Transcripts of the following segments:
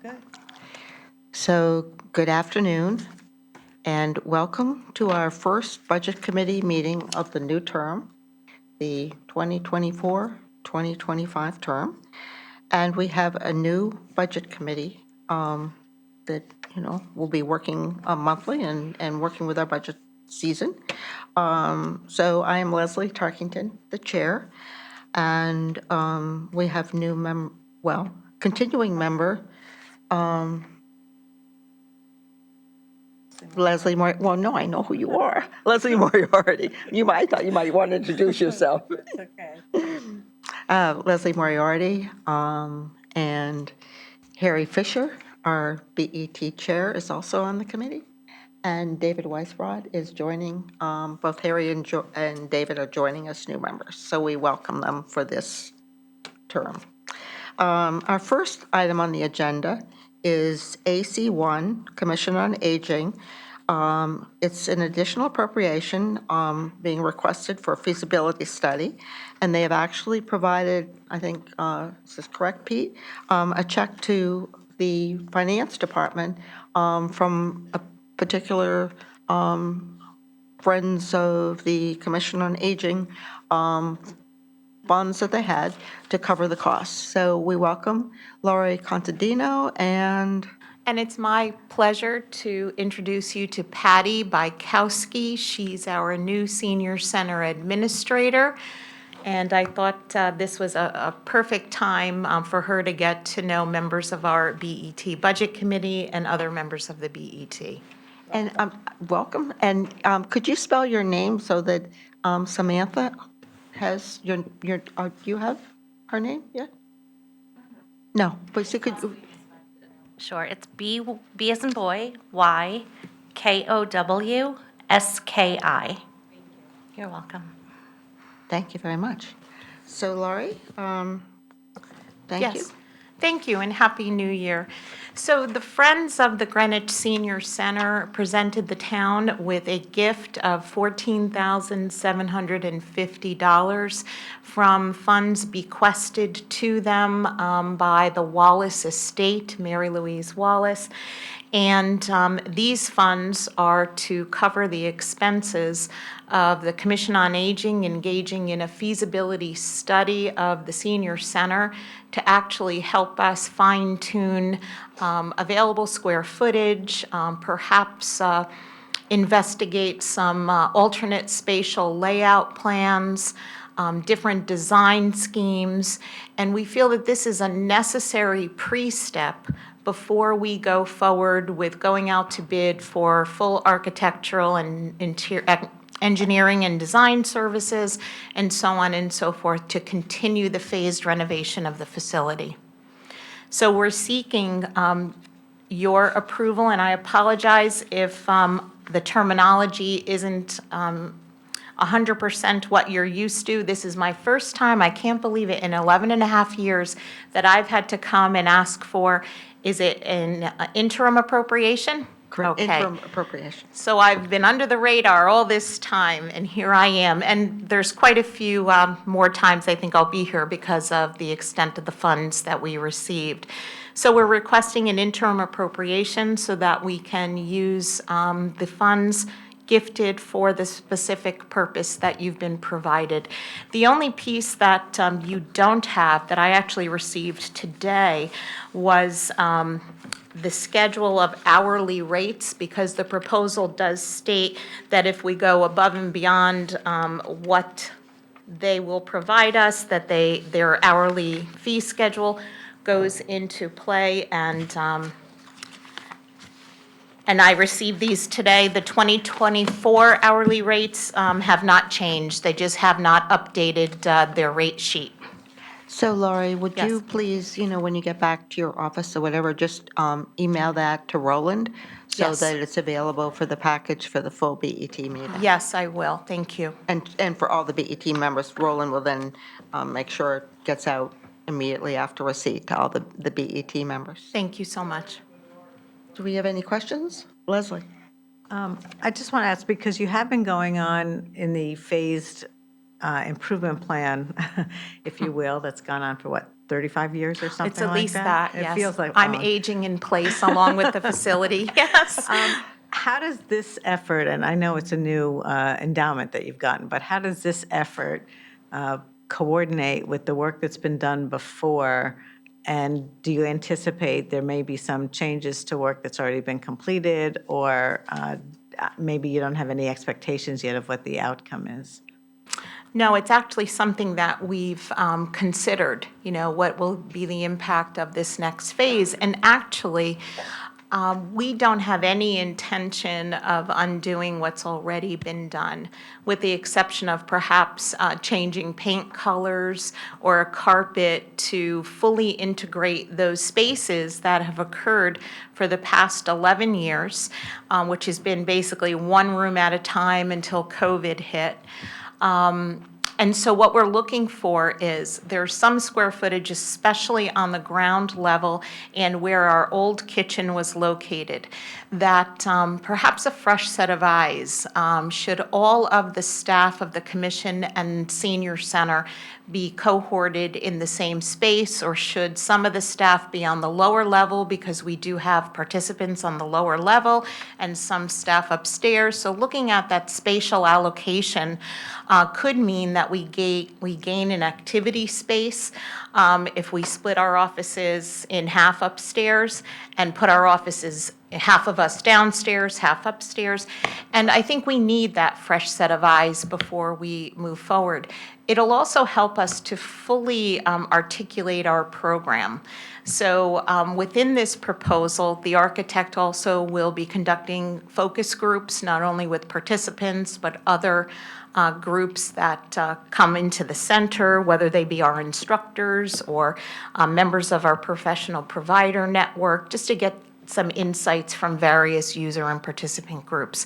Good. So, good afternoon, and welcome to our first Budget Committee meeting of the new term, the 2024-2025 term. And we have a new Budget Committee that, will be working monthly and working with our budget season. So I am Leslie Tarkington, the chair, and we have continuing member, Leslie well, no, I know who you are. Leslie Moriarty. I thought you might want to introduce yourself. It's okay. Leslie Moriarty, and Harry Fisher, our BET chair, is also on the committee. And David Weisbrod is joining, both Harry and David are joining as new members. So we welcome them for this term. Our first item on the agenda is AC1, Commission on Aging. It's an additional appropriation being requested for a feasibility study, and they have actually provided, I think, is this correct, Pete? A check to the Finance Department from a particular Friends of the Commission on Aging funds that they had to cover the costs. So we welcome Laurie Contadino and it's my pleasure to introduce you to Patty Bykowski. She's our new Senior Center Administrator. And I thought this was a perfect time for her to get to know members of our BET Budget Committee and other members of the BET. And welcome. And could you spell your name so that Samantha has do you have her name yet? No, but she could. Sure, it's B as in boy, Y, Kowski. You're welcome. Thank you very much. So Laurie, thank you. Yes, thank you, and Happy New Year. So the Friends of the Greenwich Senior Center presented the town with a gift of $14,750 from funds bequested to them by the Wallace estate, Mary Louise Wallace. And these funds are to cover the expenses of the Commission on Aging engaging in a feasibility study of the senior center to actually help us fine-tune available square footage, perhaps investigate some alternate spatial layout plans, different design schemes, and we feel that this is a necessary pre-step before we go forward with going out to bid for full architectural and engineering and design services, and so on and so forth, to continue the phased renovation of the facility. So we're seeking your approval, and I apologize if the terminology isn't 100% what you're used to. This is my first time, I can't believe it, in 11 and a half years that I've had to come and ask for, is it an interim appropriation? Correct. Okay. Interim appropriation. So I've been under the radar all this time, and here I am. And there's quite a few more times I think I'll be here because of the extent of the funds that we received. So we're requesting an interim appropriation so that we can use the funds gifted for the specific purpose that you've been provided. The only piece that you don't have, that I actually received today, was the schedule of hourly rates, because the proposal does state that if we go above and beyond what they will provide us, that their hourly fee schedule goes into play, and I received these today. The 2024 hourly rates have not changed. They just have not updated their rate sheet. So Laurie, would you Yes. please, when you get back to your office or whatever, just email that to Roland so Yes. that it's available for the package for the full BET meeting? Yes, I will. Thank you. And for all the BET members, Roland will then make sure it gets out immediately after receipt to all the BET members. Thank you so much. Do we have any questions? Leslie? I just want to ask, because you have been going on in the phased improvement plan, if you will, that's gone on for, 30 35 years or something like It's that? at least that, yes. It feels like I'm long. aging in place along with the facility, yes. How does this effort, and I know it's a new endowment that you've gotten, but how does this effort coordinate with the work that's been done before? And do you anticipate there may be some changes to work that's already been completed, or maybe you don't have any expectations yet of what the outcome is? No, it's actually something that we've considered, what will be the impact of this next phase. And actually, we don't have any intention of undoing what's already been done, with the exception of perhaps changing paint colors or a carpet to fully integrate those spaces that have occurred for the past 11 years, which has been basically one room at a time until COVID hit. And so what we're looking for is there's some square footage, especially on the ground level and where our old kitchen was located, that perhaps a fresh set of eyes. Should all of the staff of the commission and senior center be cohorted in the same space, or should some of the staff be on the lower level, because we do have participants on the lower level and some staff upstairs? So looking at that spatial allocation could mean that we gain an activity space if we split our offices in half upstairs and put our offices, half of us downstairs, half upstairs. And I think we need that fresh set of eyes before we move forward. It'll also help us to fully articulate our program. So within this proposal, the architect also will be conducting focus groups, not only with participants, but other groups that come into the center, whether they be our instructors or members of our professional provider network, just to get some insights from various user and participant groups.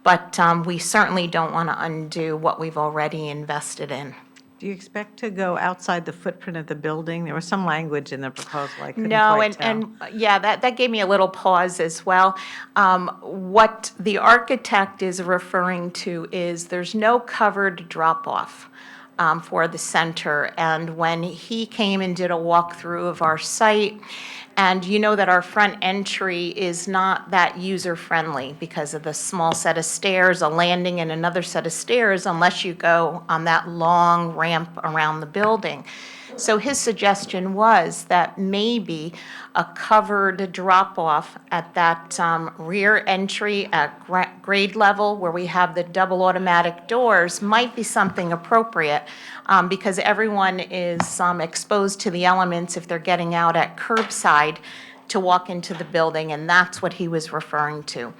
But we certainly don't want to undo what we've already invested in. Do you expect to go outside the footprint of the building? There was some language in the proposal I couldn't No, quite tell. and yeah, that gave me a little pause as well. What the architect is referring to is there's no covered drop-off for the center. And when he came and did a walkthrough of our site, and you know that our front entry is not that user-friendly because of the small set of stairs, a landing, and another set of stairs, unless you go on that long ramp around the building. So his suggestion was that maybe a covered drop-off at that rear entry at grade level where we have the double automatic doors might be something appropriate, because everyone is exposed to the elements if they're getting out at curbside to walk into the building, and that's what he was referring to.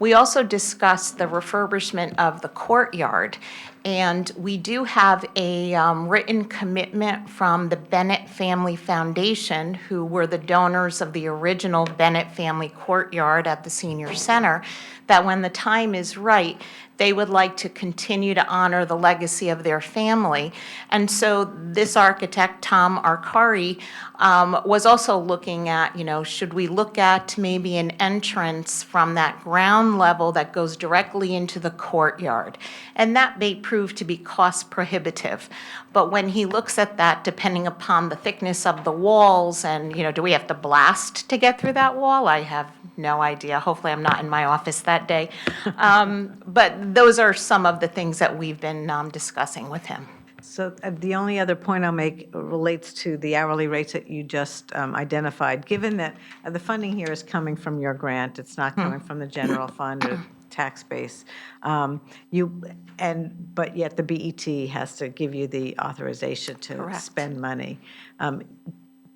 We also discussed the refurbishment of the courtyard, and we do have a written commitment from the Bennett Family Foundation, who were the donors of the original Bennett Family Courtyard at the Senior Center, that when the time is right, they would like to continue to honor the legacy of their family. And so this architect, Tom Arcari, was also looking at, should we look at maybe an entrance from that ground level that goes directly into the courtyard? And that may prove to be cost prohibitive. But when he looks at that, depending upon the thickness of the walls and, do we have to blast to get through that wall? I have no idea. Hopefully I'm not in my office that day. But those are some of the things that we've been discussing with him. So the only other point I'll make relates to the hourly rates that you just identified. Given that the funding here is coming from your grant, it's not coming from the general fund or tax base, but yet the BET has to give you the authorization to Correct. spend money.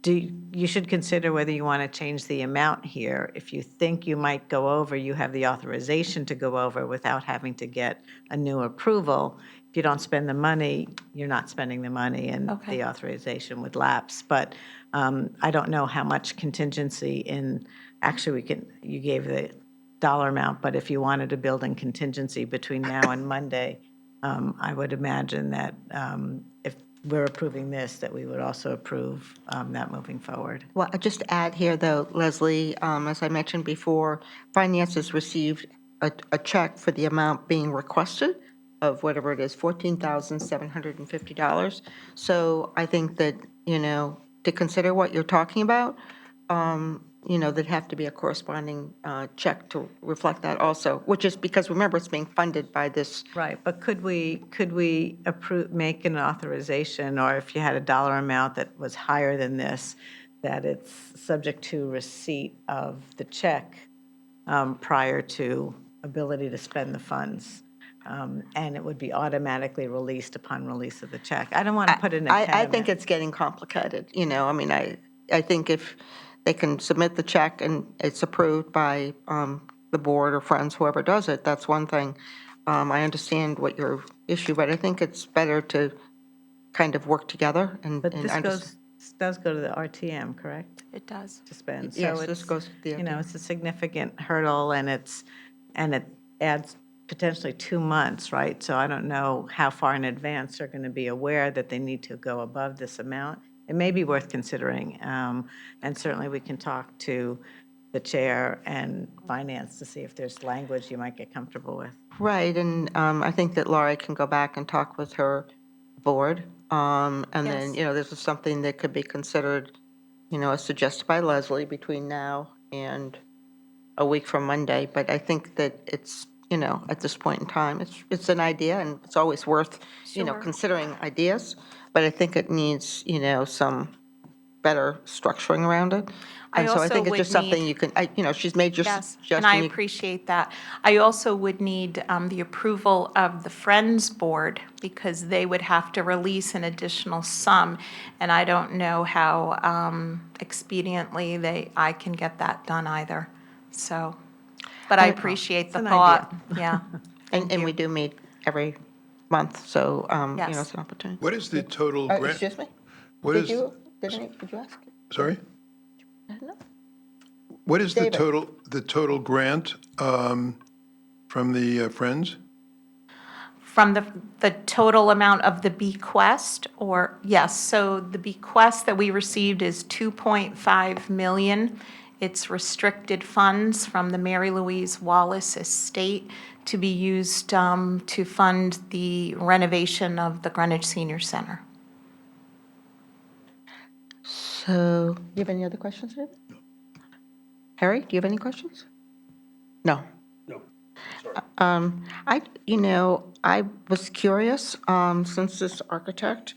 You should consider whether you want to change the amount here. If you think you might go over, you have the authorization to go over without having to get a new approval. If you don't spend the money, you're not spending the money, and Okay. the authorization would lapse. But I don't know how much contingency actually you gave the dollar amount, but if you wanted to build in contingency between now and Monday, I would imagine that if we're approving this, that we would also approve that moving forward. Well, I'll just add here, though, Leslie, as I mentioned before, Finance has received a check for the amount being requested of whatever it is, $14,750. So I think that, to consider what you're talking about, there'd have to be a corresponding check to reflect that also, which is because, remember, it's being funded by this. Right, but could we approve, make an authorization, or if you had a dollar amount that was higher than this, that it's subject to receipt of the check prior to ability to spend the funds? And it would be automatically released upon release of the check. I don't want to put an I impediment. think it's getting complicated, I think if they can submit the check and it's approved by the board or friends, whoever does it, that's one thing. I understand what your issue, but I think it's better to kind of work together and. But and this does go to the RTM, correct? It does. To spend. So Yes, this it's, goes to the it's a significant hurdle, and it adds potentially 2 months, right? So I don't know how far in advance they're going to be aware that they need to go above this amount. It may be worth considering, and certainly we can talk to the chair and finance to see if there's language you might get comfortable with. Right, and I think that Laurie can go back and talk with her board. And then, Yes. this is something that could be considered, as suggested by Leslie between now and a week from Monday. But I think that it's, at this point in time, it's an idea, and it's always worth, Sure. considering ideas. But I think it needs, some better structuring around it. I And so I also think it's would just something need- you can, she's made your Yes, suggestion. and I You- appreciate that. I also would need the approval of the Friends Board, because they would have to release an additional sum, and I don't know how expediently I can get that done either, so. But I appreciate the an thought, yeah. And we do meet every month, so, Yes. it's an opportunity. What is the total grant? Excuse me? What Did is, you ask? sorry? No. What is the David. total grant from the Friends? From the total amount of the bequest, or, yes, so the bequest that we received is 2.5 million. It's restricted funds from the Mary Louise Wallace estate to be used to fund the renovation of the Greenwich Senior Center. So, do you have any other questions, David? Harry, do you have any questions? No. No, sorry. I was curious, since this architect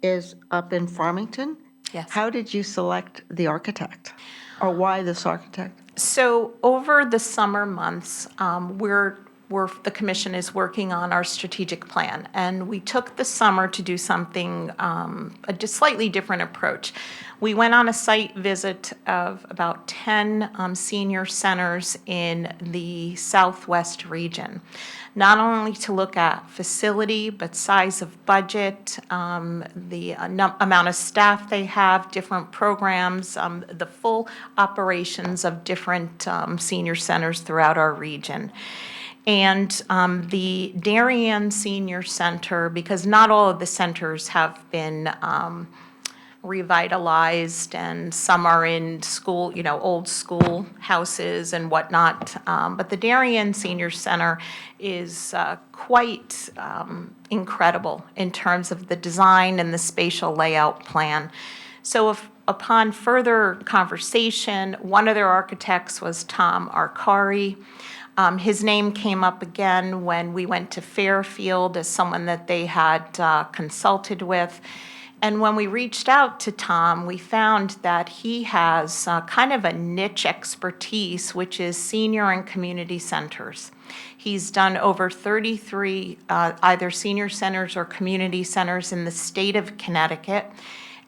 is up in Farmington. Yes. How did you select the architect? Or why this architect? So over the summer months, the commission is working on our strategic plan, and we took the summer to do something, a just slightly different approach. We went on a site visit of about 10 senior centers in the southwest region, not only to look at facility, but size of budget, the amount of staff they have, different programs, the full operations of different senior centers throughout our region. And the Darien Senior Center, because not all of the centers have been revitalized, and some are in school, old school houses and whatnot. But the Darien Senior Center is quite incredible in terms of the design and the spatial layout plan. So upon further conversation, one of their architects was Tom Arcari. His name came up again when we went to Fairfield as someone that they had consulted with. And when we reached out to Tom, we found that he has kind of a niche expertise, which is senior and community centers. He's done over 33 either senior centers or community centers in the state of Connecticut.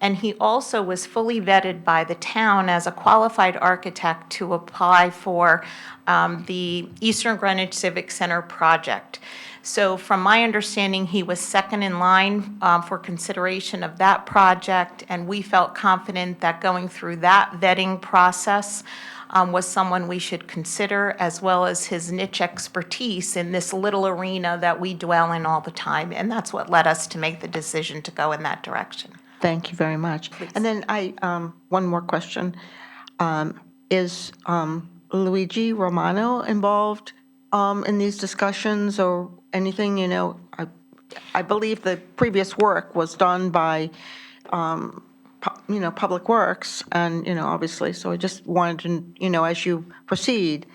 And he also was fully vetted by the town as a qualified architect to apply for the Eastern Greenwich Civic Center project. So from my understanding, he was second in line for consideration of that project, and we felt confident that going through that vetting process was someone we should consider, as well as his niche expertise in this little arena that we dwell in all the time. And that's what led us to make the decision to go in that direction. Thank you very much. And then one more question. Is Luigi Romano involved in these discussions or anything? I believe the previous work was done by Public Works, and, obviously, so I just wanted to, as you proceed,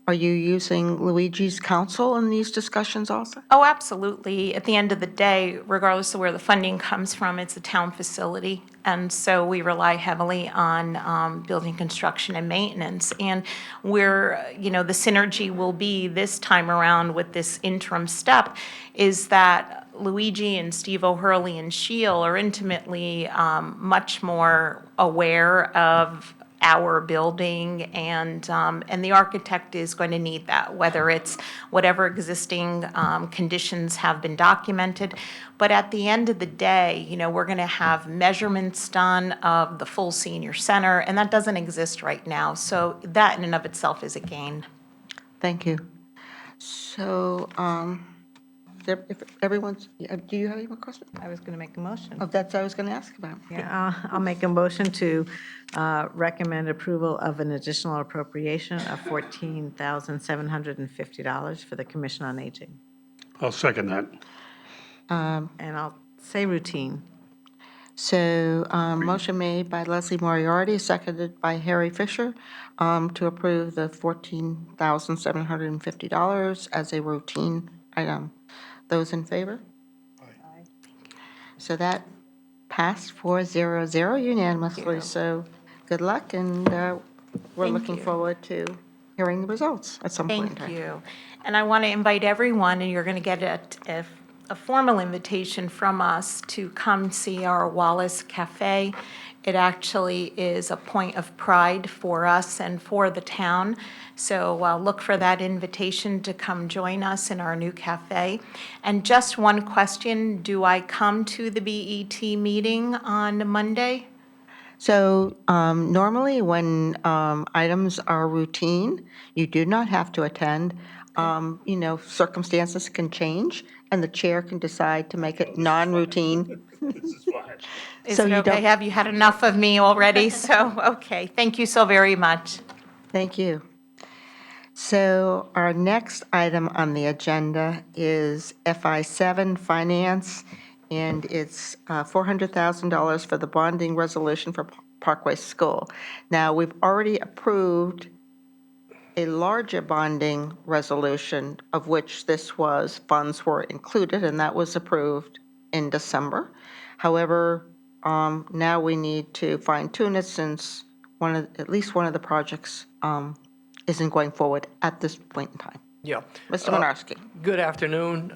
are you using Luigi's counsel in these discussions also? Oh, absolutely. At the end of the day, regardless of where the funding comes from, it's a town facility. And so we rely heavily on building construction and maintenance. And the synergy will be this time around with this interim step is that Luigi and Steve O'Hurley and Sheil are intimately much more aware of our building, and the architect is going to need that, whether it's whatever existing conditions have been documented. But at the end of the day, we're going to have measurements done of the full senior center, and that doesn't exist right now. So that in and of itself is a gain. Thank you. So, if everyone's, do you have any more questions? I was going to make a motion. Oh, that's what I was going to ask about. Yeah, I'll make a motion to recommend approval of an additional appropriation of $14,750 for the Commission on Aging. I'll second that. And I'll say routine. So, motion made by Leslie Moriarty, seconded by Harry Fisher, to approve the $14,750 as a routine item. Those in favor? Aye. So that passed 4-0-0 unanimously. So good luck, and we're Thank looking you. forward to hearing the results at some point in time. Thank you. And I want to invite everyone, and you're going to get a formal invitation from us to come see our Wallace Cafe. It actually is a point of pride for us and for the town. So look for that invitation to come join us in our new cafe. And just one question, do I come to the BET meeting on Monday? So normally when items are routine, you do not have to attend. Circumstances can change, and the chair can decide to make it non-routine. This is fine. Is So it you okay? don't- Have you had enough of me already? So, okay, thank you so very much. Thank you. So our next item on the agenda is FI7 Finance, and it's $400,000 for the bonding resolution for Parkway School. Now, we've already approved a larger bonding resolution, of which funds were included, and that was approved in December. However, now we need to fine-tune it since at least one of the projects isn't going forward at this point in time. Yeah. Mr. Menarski. Good afternoon.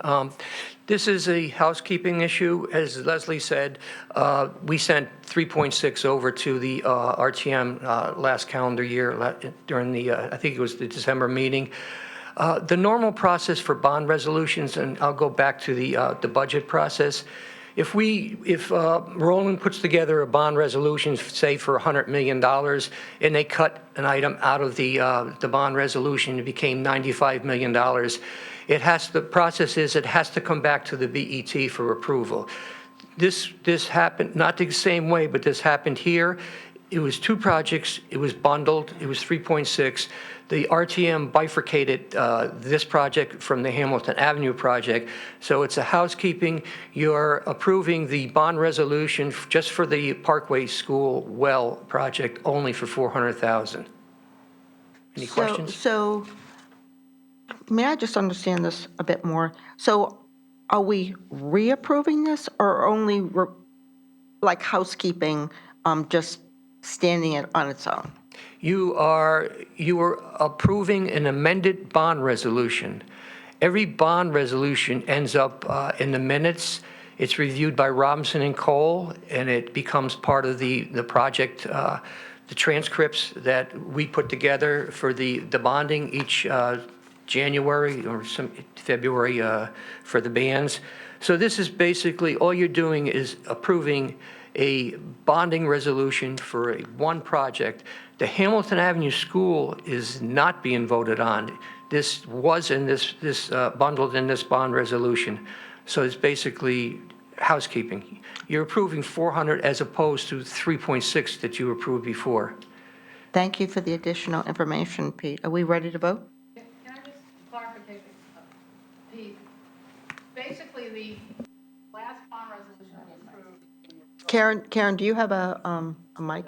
This is a housekeeping issue. As Leslie said, we sent 3.6 over to the RTM last calendar year during the, I think it was the December meeting. The normal process for bond resolutions, and I'll go back to the budget process. If Roland puts together a bond resolution, say for $100 million, and they cut an item out of the bond resolution, it became $95 million. The process is it has to come back to the BET for approval. This happened, not the same way, but this happened here. It was two projects, it was bundled, it was 3.6. The RTM bifurcated this project from the Hamilton Avenue project, so it's a housekeeping. You're approving the bond resolution just for the Parkway School well project, only for $400,000. Any questions? So may I just understand this a bit more? So are we reapproving this, or only like housekeeping, just standing it on its own? You are approving an amended bond resolution. Every bond resolution ends up in the minutes. It's reviewed by Robinson and Cole, and it becomes part of the project, the transcripts that we put together for the bonding each January or some February for the bands. So this is basically, all you're doing is approving a bonding resolution for one project. The Hamilton Avenue School is not being voted on. This was in this bundled in this bond resolution. So it's basically housekeeping. You're approving 400 as opposed to 3.6 that you approved before. Thank you for the additional information, Pete. Are we ready to vote? Can I just clarification, Pete? Basically, the last bond resolution we approved in your Karen, do you have a mic?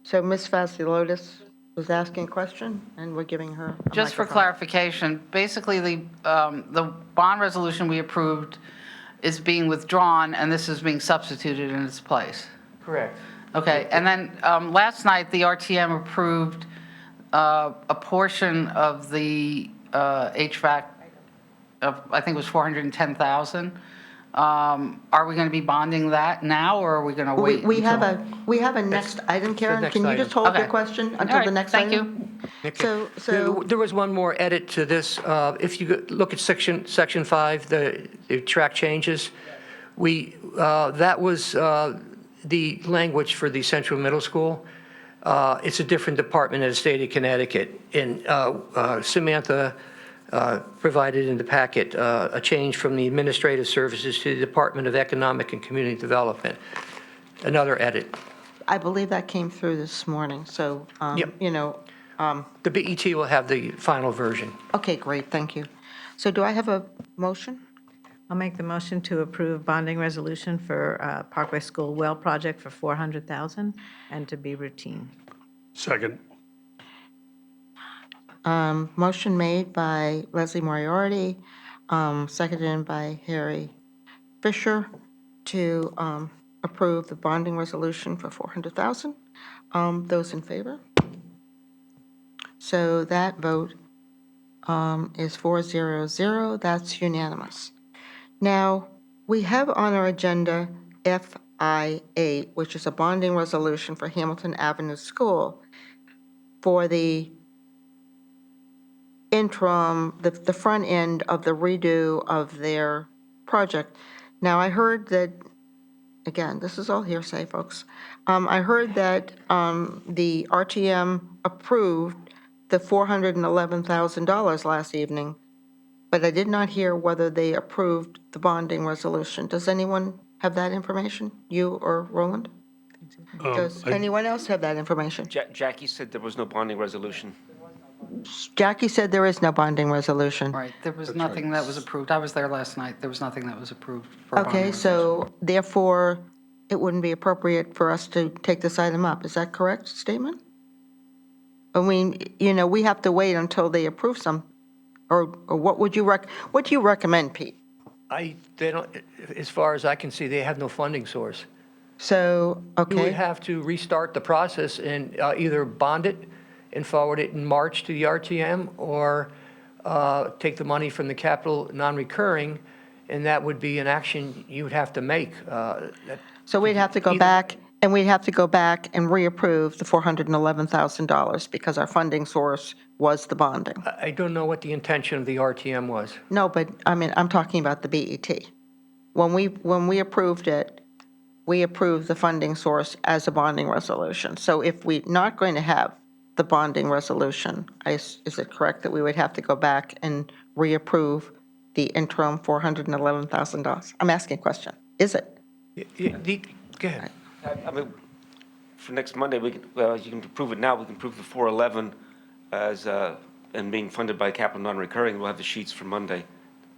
So Ms. Vassilotis was asking a question, and we're giving her a Just for microphone. clarification, basically, the bond resolution we approved is being withdrawn, and this is being substituted in its place. Correct. Okay, and then last night, the RTM approved a portion of the HVAC of, I think it was 410,000. Are we going to be bonding that now, or are we going to wait? We have until- a next item, Karen. next Can you item. just hold your Okay. question All until right, the next thank item? you. So, There was one more edit to this. If you look at section 5, the track changes, that was the language for the Central Middle School. It's a different department in the state of Connecticut. And Samantha provided in the packet a change from the Administrative Services to the Department of Economic and Community Development. Another edit. I believe that came through this morning, so, Yep. The BET will have the final version. okay, great, thank you. So do I have a motion? I'll make the motion to approve bonding resolution for Parkway School Well Project for $400,000 and to be routine. Second. Motion made by Leslie Moriarty, seconded by Harry Fisher to approve the bonding resolution for $400,000. Those in favor? So that vote is 400. That's unanimous. Now, we have on our agenda FI8, which is a bonding resolution for Hamilton Avenue School for the interim, the front end of the redo of their project. Now, I heard that, again, this is all hearsay, folks. I heard that the RTM approved the $411,000 last evening, but I did not hear whether they approved the bonding resolution. Does anyone have that information? You or Roland? Does anyone else have that information? Jackie said there was no bonding resolution. Jackie said there is no bonding resolution. Right, there was nothing that was approved. I was there last night. There was nothing that was approved for a bond Okay, resolution. so therefore, it wouldn't be appropriate for us to take this item up. Is that correct statement? I mean, we have to wait until they approve some, or what would you what do you recommend, Pete? They don't, as far as I can see, they have no funding source. So, You would okay, have to restart the process and either bond it and forward it in March to the RTM, or take the money from the capital non-recurring, and that would be an action you would have to make. so we'd have to go back, and we'd have to go back and reapprove the $411,000 because our funding source was the bonding. I don't know what the intention of the RTM was. No, but, I mean, I'm talking about the BET. When we approved it, we approved the funding source as a bonding resolution. So if we're not going to have the bonding resolution, is it correct that we would have to go back and reapprove the interim $411,000? I'm asking a question. Is it? Go ahead. I mean, for next Monday, you can approve it now. We can approve the 411 as, and being funded by capital non-recurring. We'll have the sheets for Monday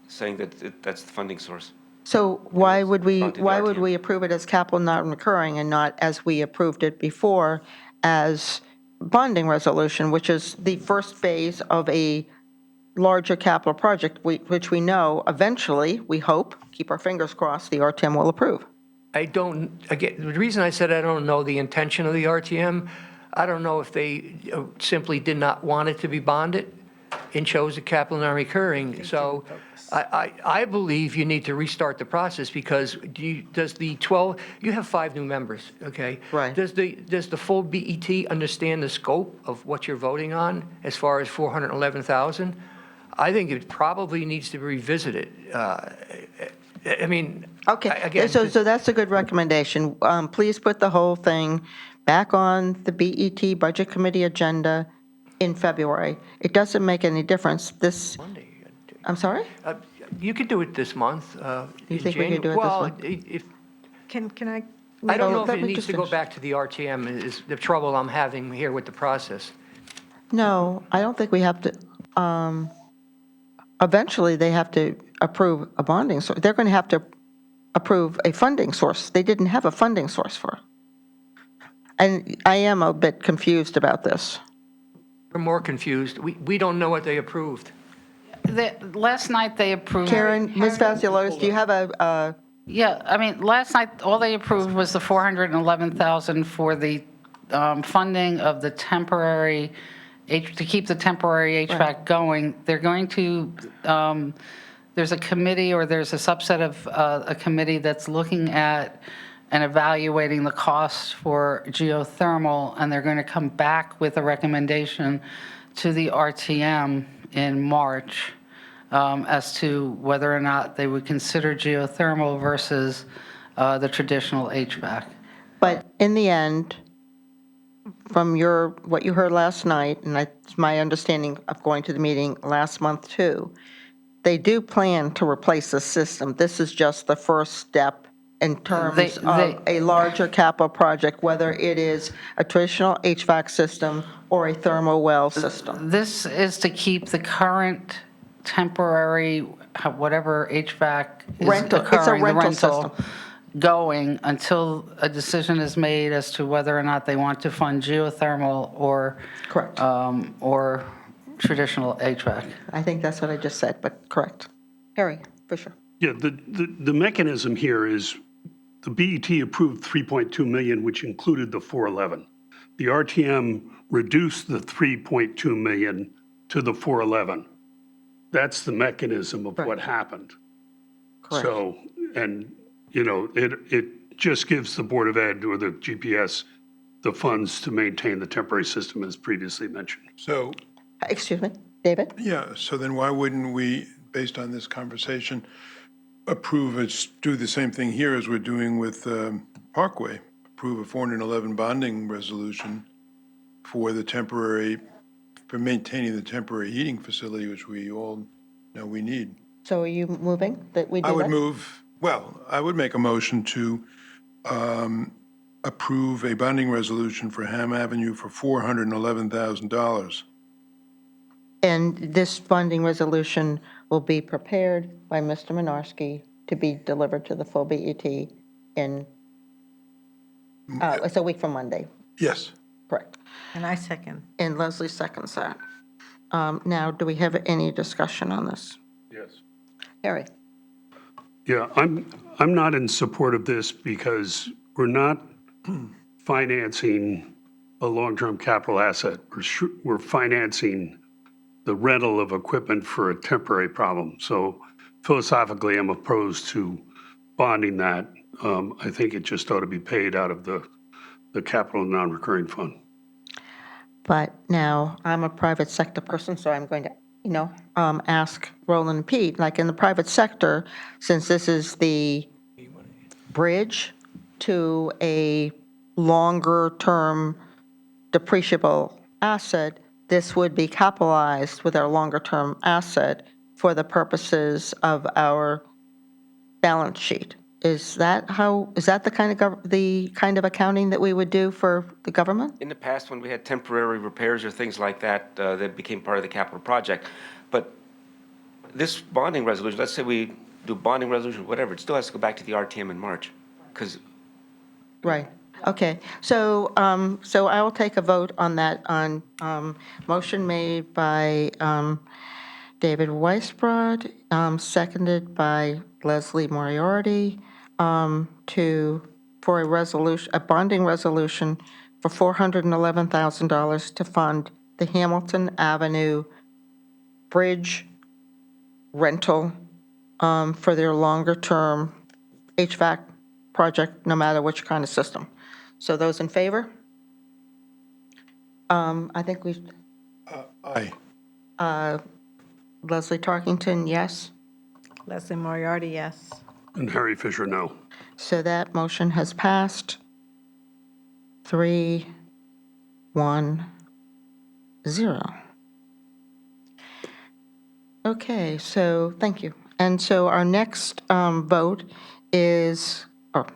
saying that that's the funding source. So why would we, Gone to the why would RTM. we approve it as capital non-recurring and not as we approved it before as bonding resolution, which is the first phase of a larger capital project, which we know eventually, we hope, keep our fingers crossed, the RTM will approve? I don't, again, the reason I said I don't know the intention of the RTM, I don't know if they simply did not want it to be bonded and chose a capital non-recurring. So I believe you need to restart the process because does the 12, you have 5 new members, okay? Right. Does the full BET understand the scope of what you're voting on as far as 411,000? I think it probably needs to be revisited. I mean, Okay, again, so that's a good recommendation. Please put the whole thing back on the BET Budget Committee agenda in February. It doesn't make any difference. Monday. I'm sorry? You could do it this month. You think we could do it this month? Well, if, Can I, I don't No, know if let it me needs just to go finish. back to the RTM is the trouble I'm having here with the process. No, I don't think we have to, eventually they have to approve a bonding, so they're going to have to approve a funding source. They didn't have a funding source for it. And I am a bit confused about this. We're more confused. We don't know what they approved. Last night, they approved. Karen, Ms. Vassilos, do you have a, Yeah, I mean, last night, all they approved was the 411,000 for the funding of the temporary, to keep the temporary HVAC going. They're going to, there's a committee, or there's a subset of a committee that's looking at and evaluating the costs for geothermal, and they're going to come back with a recommendation to the RTM in March as to whether or not they would consider geothermal versus the traditional HVAC. but in the end, from what you heard last night, and that's my understanding of going to the meeting last month too, they do plan to replace the system. This is just the first step in terms of a larger capital project, whether it is a traditional HVAC system or a thermal well system. This is to keep the current temporary, whatever HVAC is Rental. It's a occurring, the rental rental, system. going until a decision is made as to whether or not they want to fund geothermal or. Correct. Or traditional HVAC. I think that's what I just said, but correct. Harry Fisher. Yeah, the mechanism here is the BET approved 3.2 million, which included the 411. The RTM reduced the 3.2 million to the 411. That's the mechanism of what happened. Correct. So, and, you know, it just gives the Board of Ed or the GPS the funds to maintain the temporary system as previously mentioned. So, Excuse me, David? yeah, so then why wouldn't we, based on this conversation, approve it, do the same thing here as we're doing with Parkway? Approve a 411 bonding resolution for the temporary, for maintaining the temporary heating facility, which we all know we need. So are you moving that we do I would that? move, well, I would make a motion to approve a bonding resolution for Ham Avenue for $411,000. And this funding resolution will be prepared by Mr. Menarski to be delivered to the full BET in, it's a week from Monday, Yes. correct? And I second. And Leslie seconds that. Now, do we have any discussion on this? Yes. Harry? Yeah, I'm not in support of this because we're not financing a long-term capital asset. We're financing the rental of equipment for a temporary problem. So philosophically, I'm opposed to bonding that. I think it just ought to be paid out of the capital non-recurring fund. But now, I'm a private sector person, so I'm going to, ask Roland and Pete, like in the private sector, since this is the bridge to a longer-term depreciable asset, this would be capitalized with our longer-term asset for the purposes of our balance sheet. Is that the kind of accounting that we would do for the government? In the past, when we had temporary repairs or things like that, that became part of the capital project. But this bonding resolution, let's say we do bonding resolution, whatever, it still has to go back to the RTM in March, because Right, okay. So, so I will take a vote on that, on motion made by David Weisbrod, seconded by Leslie Moriarty, for a resolution, a bonding resolution for $411,000 to fund the Hamilton Avenue Bridge rental for their longer-term HVAC project, no matter which kind of system. So those in favor? I think we, Aye. Leslie Tarkington, yes. Leslie Moriarty, yes. And Harry Fisher, no. So that motion has passed. 3-1-0. Okay, so thank you. And so our next vote is, or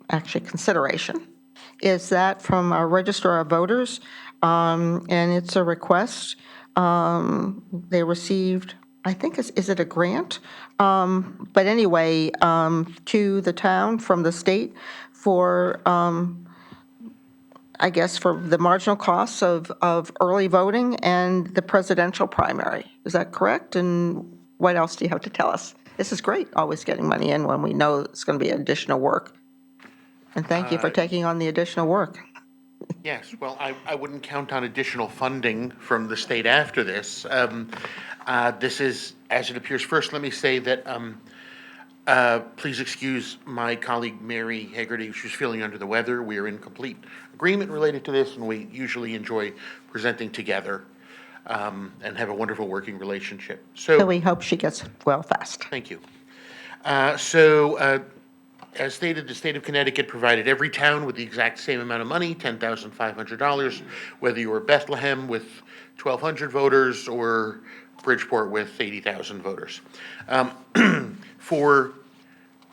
actually consideration, is that from our Register of Voters, and it's a request. They received I think, is it a grant? But anyway, to the town from the state for, I guess, for the marginal costs of early voting and the presidential primary. Is that correct? And what else do you have to tell us? This is great, always getting money in when we know it's going to be additional work. And thank you for taking on the additional work. Yes, well, I wouldn't count on additional funding from the state after this. This is, as it appears, first, let me say that, please excuse my colleague Mary Hagerty, she's feeling under the weather. We are in complete agreement related to this, and we usually enjoy presenting together and have a wonderful working relationship. So we hope she gets well fast. Thank you. As stated, the state of Connecticut provided every town with the exact same amount of money, $10,500, whether you were Bethlehem with 1,200 voters or Bridgeport with 80,000 voters. For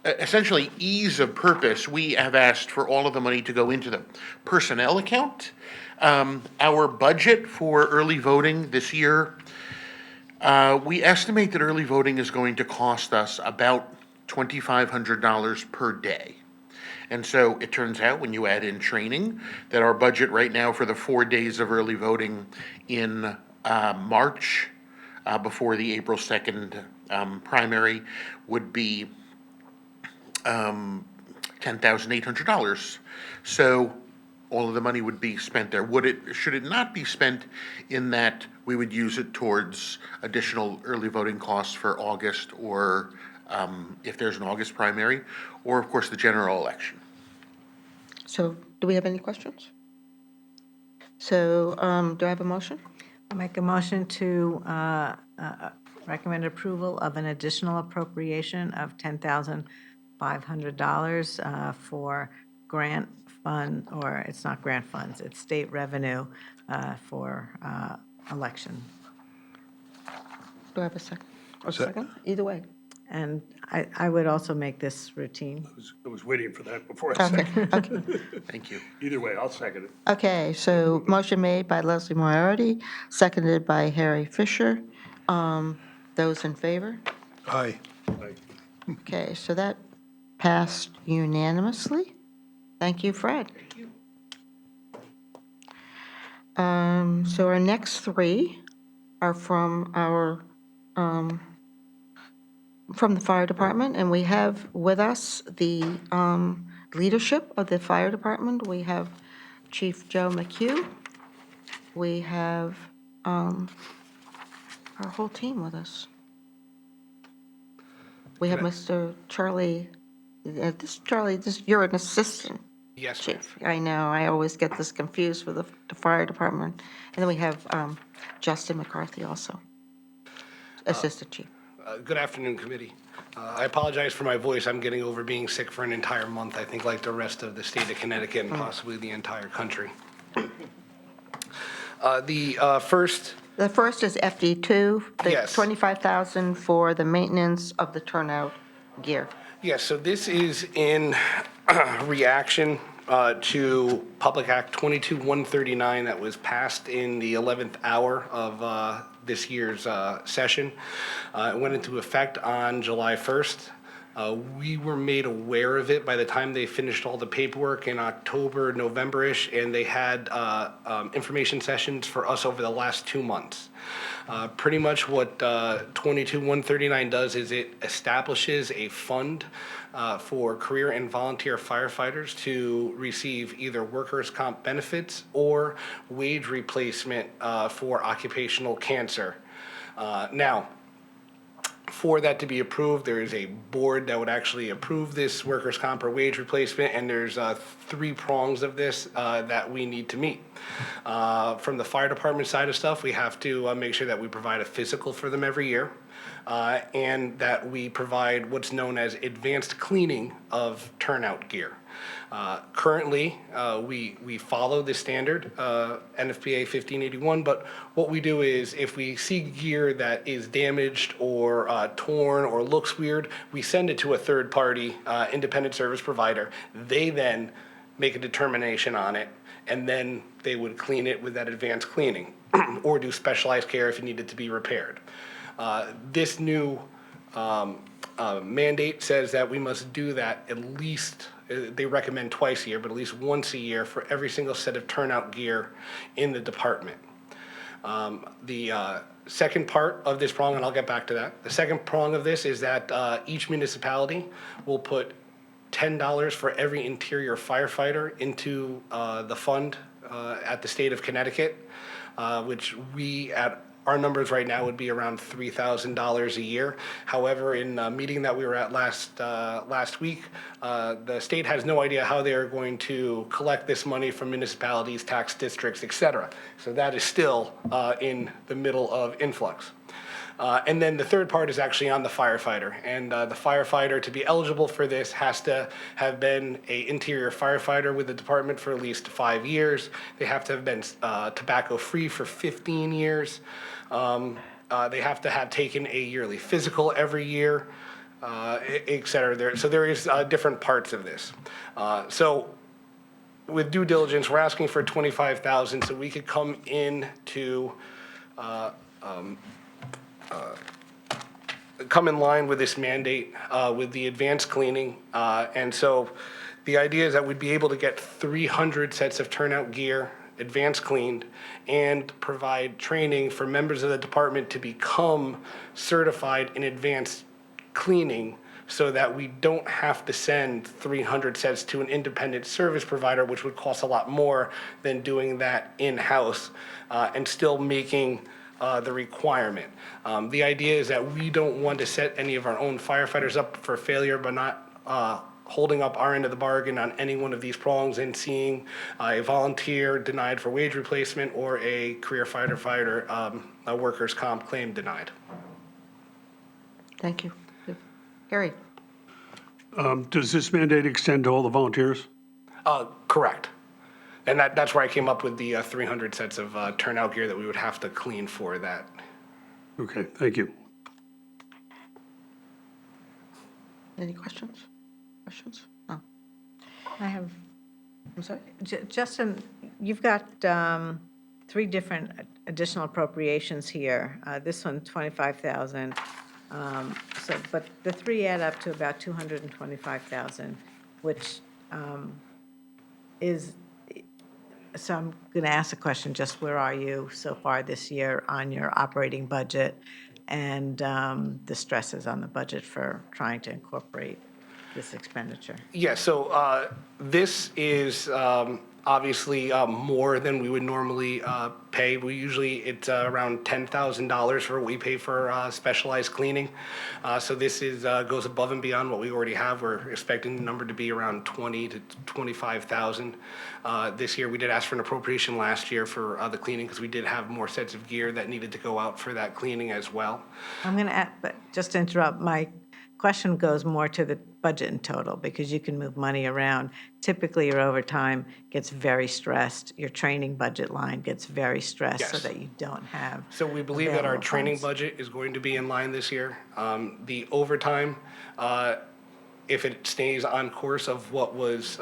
essentially ease of purpose, we have asked for all of the money to go into the personnel account. Our budget for early voting this year, we estimate that early voting is going to cost us about $2,500 per day. And so it turns out, when you add in training, that our budget right now for the 4 days of early voting in March, before the April 2nd primary, would be $10,800. So all of the money would be spent there. Should it not be spent in that, we would use it towards additional early voting costs for August, or if there's an August primary, or of course the general election. So do we have any questions? So do I have a motion? I'll make a motion to recommend approval of an additional appropriation of $10,500 for grant fund, or it's not grant funds, it's state revenue for election. Do I have a second? Or Sec- second? Either way. And I would also make this routine. I was waiting for that before I Okay, seconded. okay. Thank you. Either way, I'll second it. Okay, so motion made by Leslie Moriarty, seconded by Harry Fisher. Those in favor? Aye. Okay, so that passed unanimously. Thank you, Fred. So our next three are from our, from the fire department, and we have with us the leadership of the fire department. We have Chief Joe McHugh. We have our whole team with us. We have Mr. Charlie, you're an assistant. Yes, ma'am. Chief. I know, I always get this confused with the fire department. And then we have Justin McCarthy also, Assistant Chief. Good afternoon, committee. I apologize for my voice. I'm getting over being sick for an entire month, I think, like the rest of the state of Connecticut and possibly the entire country. The first, The first is FD2, the Yes. $25,000 for the maintenance of the turnout gear. yes, so this is in reaction to Public Act 22-139 that was passed in the 11th hour of this year's session. It went into effect on July 1st. We were made aware of it by the time they finished all the paperwork in October, November-ish, and they had information sessions for us over the last 2 months. Pretty much what 22-139 does is it establishes a fund for career and volunteer firefighters to receive either workers' comp benefits or wage replacement for occupational cancer. Now, for that to be approved, there is a board that would actually approve this workers' comp or wage replacement, and there's 3 prongs of this that we need to meet. From the fire department side of stuff, we have to make sure that we provide a physical for them every year, and that we provide what's known as advanced cleaning of turnout gear. Currently, we follow the standard NFPA 1581, but what we do is if we see gear that is damaged or torn or looks weird, we send it to a third-party independent service provider. They then make a determination on it, and then they would clean it with that advanced cleaning or do specialized care if it needed to be repaired. This new mandate says that we must do that at least, they recommend twice a year, but at least once a year for every single set of turnout gear in the department. The second part of this prong, and I'll get back to that, the second prong of this is that each municipality will put $10 for every interior firefighter into the fund at the state of Connecticut, which we, at our numbers right now, would be around $3,000 a year. However, in a meeting that we were at last week, the state has no idea how they are going to collect this money from municipalities, tax districts, et cetera. So that is still in the middle of influx. And then the third part is actually on the firefighter. And the firefighter, to be eligible for this, has to have been an interior firefighter with the department for at least 5 years. They have to have been tobacco-free for 15 years. They have to have taken a yearly physical every year, et cetera. So there is different parts of this. So with due diligence, we're asking for $25,000 so we could come in to come in line with this mandate with the advanced cleaning. And so the idea is that we'd be able to get 300 sets of turnout gear, advanced cleaned, and provide training for members of the department to become certified in advanced cleaning so that we don't have to send 300 sets to an independent service provider, which would cost a lot more than doing that in-house and still making the requirement. The idea is that we don't want to set any of our own firefighters up for failure by not holding up our end of the bargain on any one of these prongs and seeing a volunteer denied for wage replacement or a career fighter a workers' comp claim denied. Thank you. Harry? Does this mandate extend to all the volunteers? Correct. And that's where I came up with the 300 sets of turnout gear that we would have to clean for that. Okay, thank you. Any questions? Questions? No. I have, I'm sorry? Justin, you've got 3 different additional appropriations here. This one, 25,000. But the 3 add up to about 225,000, which is, so I'm going to ask a question, just where are you so far this year on your operating budget and the stresses on the budget for trying to incorporate this expenditure? Yeah, so this is obviously more than we would normally pay. It's around $10,000 for what we pay for specialized cleaning. So this goes above and beyond what we already have. We're expecting the number to be around 20 to 25,000 this year. We did ask for an appropriation last year for the cleaning because we did have more sets of gear that needed to go out for that cleaning as well. I'm going to add, but just to interrupt, my question goes more to the budget in total, because you can move money around. Typically, your overtime gets very stressed. Your training budget line gets very stressed so Yes. that you don't have. So we believe that our available training funds. budget is going to be in line this year. The overtime, if it stays on course of what was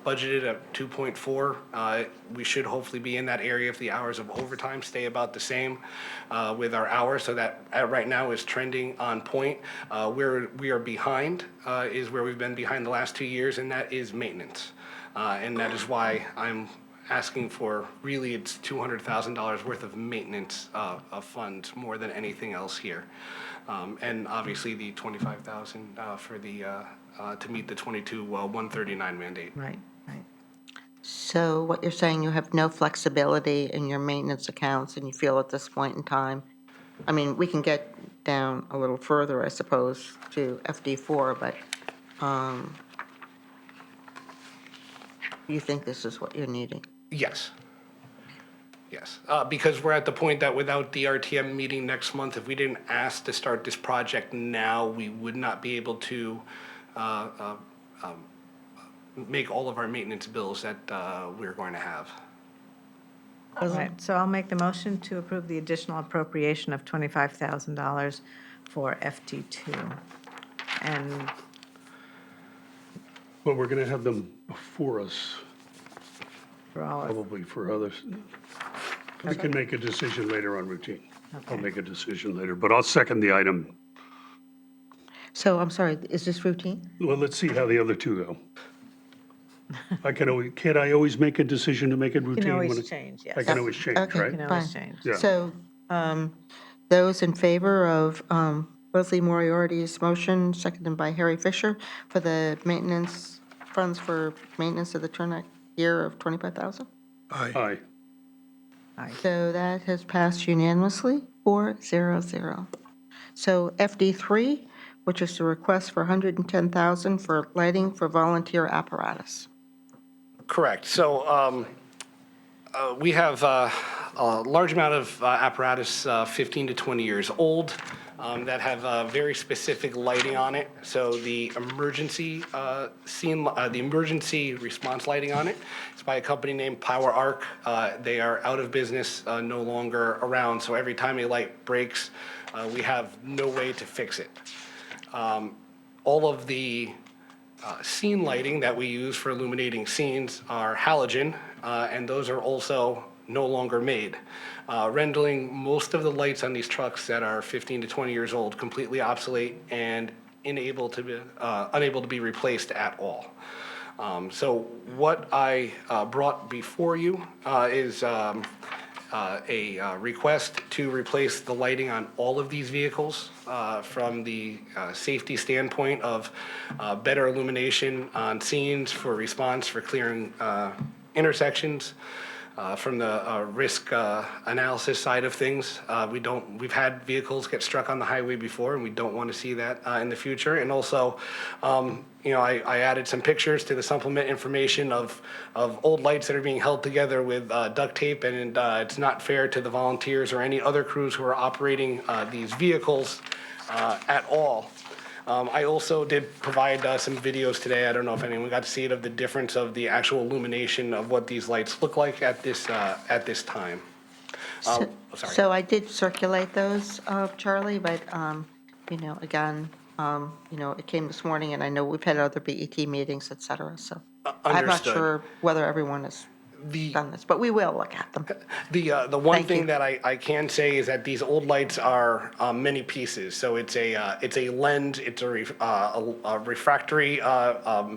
budgeted at 2.4, we should hopefully be in that area if the hours of overtime stay about the same with our hours. So that right now is trending on point. Where we are behind is where we've been behind the last 2 years, and that is maintenance. And that is why I'm asking for, really, it's $200,000 worth of maintenance of funds more than anything else here. And obviously the 25,000 for the to meet the 22-139 mandate. Right, right. So what you're saying, you have no flexibility in your maintenance accounts, and you feel at this point in time, I mean, we can get down a little further, I suppose, to FD4, but you think this is what you're needing? Yes. Yes, because we're at the point that without the RTM meeting next month, if we didn't ask to start this project now, we would not be able to make all of our maintenance bills that we're going to have. All right, so I'll make the motion to approve the additional appropriation of $25,000 for FT2. And Well, we're going to have them before us, for all of, probably for others. We can make a decision later on routine. I'll make a decision later, but I'll second the item. So I'm sorry, is this routine? Well, let's see how the other two go. Can't I always make a decision to make it You routine? can when always it- change, yes. I can always change, Okay, right? You can always fine. change. Yeah. So those in favor of Leslie Moriarty's motion, seconded by Harry Fisher, for the maintenance, funds for maintenance of the turnout year of 25,000? Aye. Aye. So that has passed unanimously, 400. So FD3, which is the request for 110,000 for lighting for volunteer apparatus. Correct. So we have a large amount of apparatus, 15 to 20 years old, that have very specific lighting on it. So the emergency the emergency response lighting on it is by a company named Power Arc. They are out of business, no longer around. So every time a light breaks, we have no way to fix it. All of the scene lighting that we use for illuminating scenes are halogen, and those are also no longer made, rendering most of the lights on these trucks that are 15 to 20 years old completely obsolete and unable to be replaced at all. So what I brought before you is a request to replace the lighting on all of these vehicles from the safety standpoint of better illumination on scenes for response, for clearing intersections. From the risk analysis side of things, we've had vehicles get struck on the highway before, and we don't want to see that in the future. And also, I added some pictures to the supplement information of old lights that are being held together with duct tape, and it's not fair to the volunteers or any other crews who are operating these vehicles at all. I also did provide some videos today. I don't know if anyone got to see it, of the difference of the actual illumination of what these lights look like at this time. Sorry. So I did circulate those, Charlie, but, again, it came this morning, and I know we've had other BET meetings, et cetera, so I'm not Understood. sure whether everyone has done this, but we will look at them. The one Thank thing you. that I can say is that these old lights are many pieces. So it's a lens, it's a refractory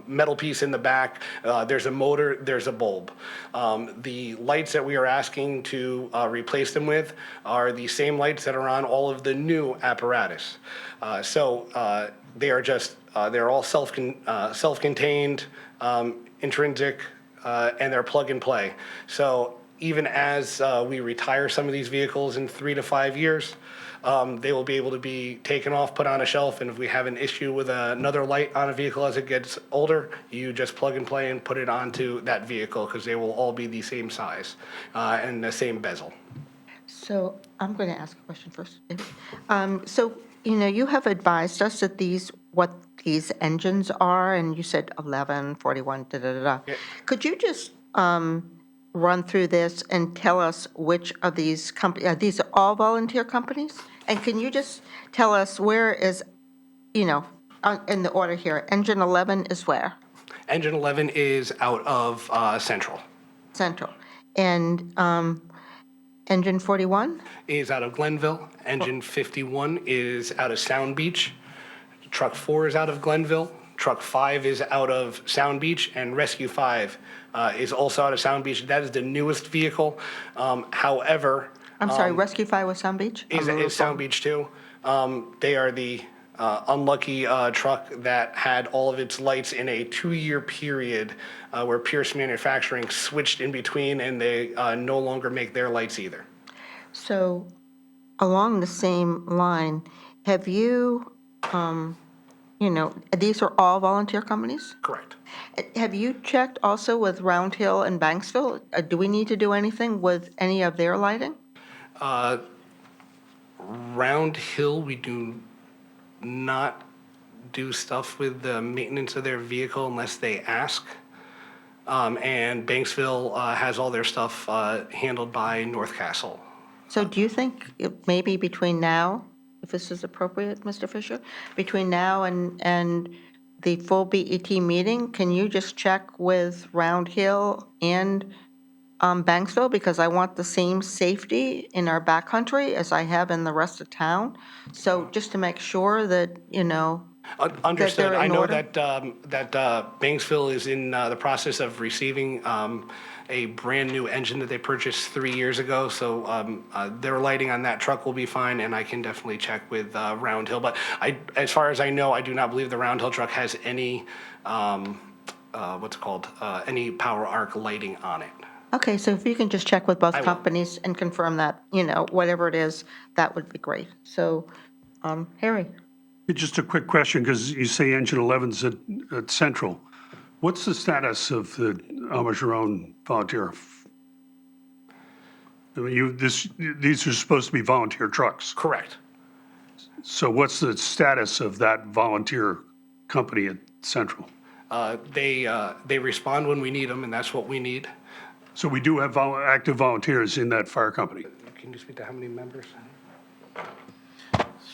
metal piece in the back. There's a motor, there's a bulb. The lights that we are asking to replace them with are the same lights that are on all of the new apparatus. So they are just they're all self-contained, intrinsic. And they're plug and play. So even as we retire some of these vehicles in 3 to 5 years, they will be able to be taken off, put on a shelf, and if we have an issue with another light on a vehicle as it gets older, you just plug and play and put it onto that vehicle, because they will all be the same size and the same bezel. So I'm going to ask a question first. So, you have advised us that what these engines are, and you said 11, 41, da-da-da-da. Yeah. Could you just run through this and tell us which of these companies, these are all volunteer companies? And can you just tell us where is, in the order here, engine 11 is where? Engine 11 is out of Central. Central. And engine 41? Is out of Glenville. Engine 51 is out of Sound Beach. Truck 4 is out of Glenville. Truck 5 is out of Sound Beach, and Rescue 5 is also out of Sound Beach. That is the newest vehicle. However, I'm sorry, Rescue 5 was Sound Beach? is Sound Beach too. They are the unlucky truck that had all of its lights in a 2-year period where Pierce Manufacturing switched in between, and they no longer make their lights either. So, along the same line, have you, these are all volunteer companies? Correct. Have you checked also with Round Hill and Banksville? Do we need to do anything with any of their lighting? Round Hill, we do not do stuff with the maintenance of their vehicle unless they ask. And Banksville has all their stuff handled by North Castle. So do you think maybe between now, if this is appropriate, Mr. Fisher, between now and the full BET meeting, can you just check with Round Hill and Banksville because I want the same safety in our backcountry as I have in the rest of town. So just to make sure that, Understood. they're in I know order? that Banksville is in the process of receiving a brand-new engine that they purchased 3 years ago, so their lighting on that truck will be fine, and I can definitely check with Round Hill. But as far as I know, I do not believe the Round Hill truck has any, any Power Arc lighting on it. Okay, so if you can just check with both I will. companies and confirm that, whatever it is, that would be great. So, Harry? Just a quick question, because you say engine 11's at Central. What's the status of the Almageron volunteer? I mean, these are supposed to be volunteer trucks. Correct. So what's the status of that volunteer company at Central? They respond when we need them, and that's what we need. So we do have active volunteers in that fire company. Can you speak to how many members?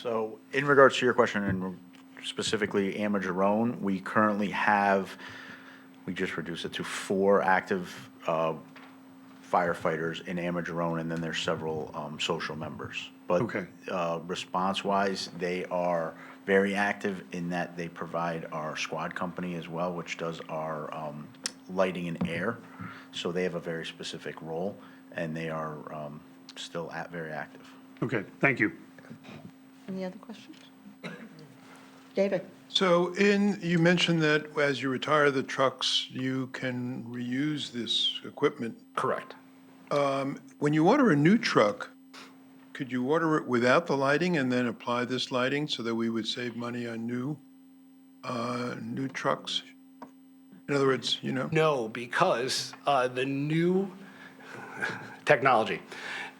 So in regards to your question, and specifically Amagerone, we currently have, we just reduced it to 4 active firefighters in Amagerone, and then there's several social members. But Okay. response-wise, they are very active in that they provide our squad company as well, which does our lighting and air. So they have a very specific role, and they are still very active. Okay, thank you. Any other questions? David? So you mentioned that as you retire the trucks, you can reuse this equipment. Correct. When you order a new truck, could you order it without the lighting and then apply this lighting so that we would save money on new trucks? In other words, No, because the new technology,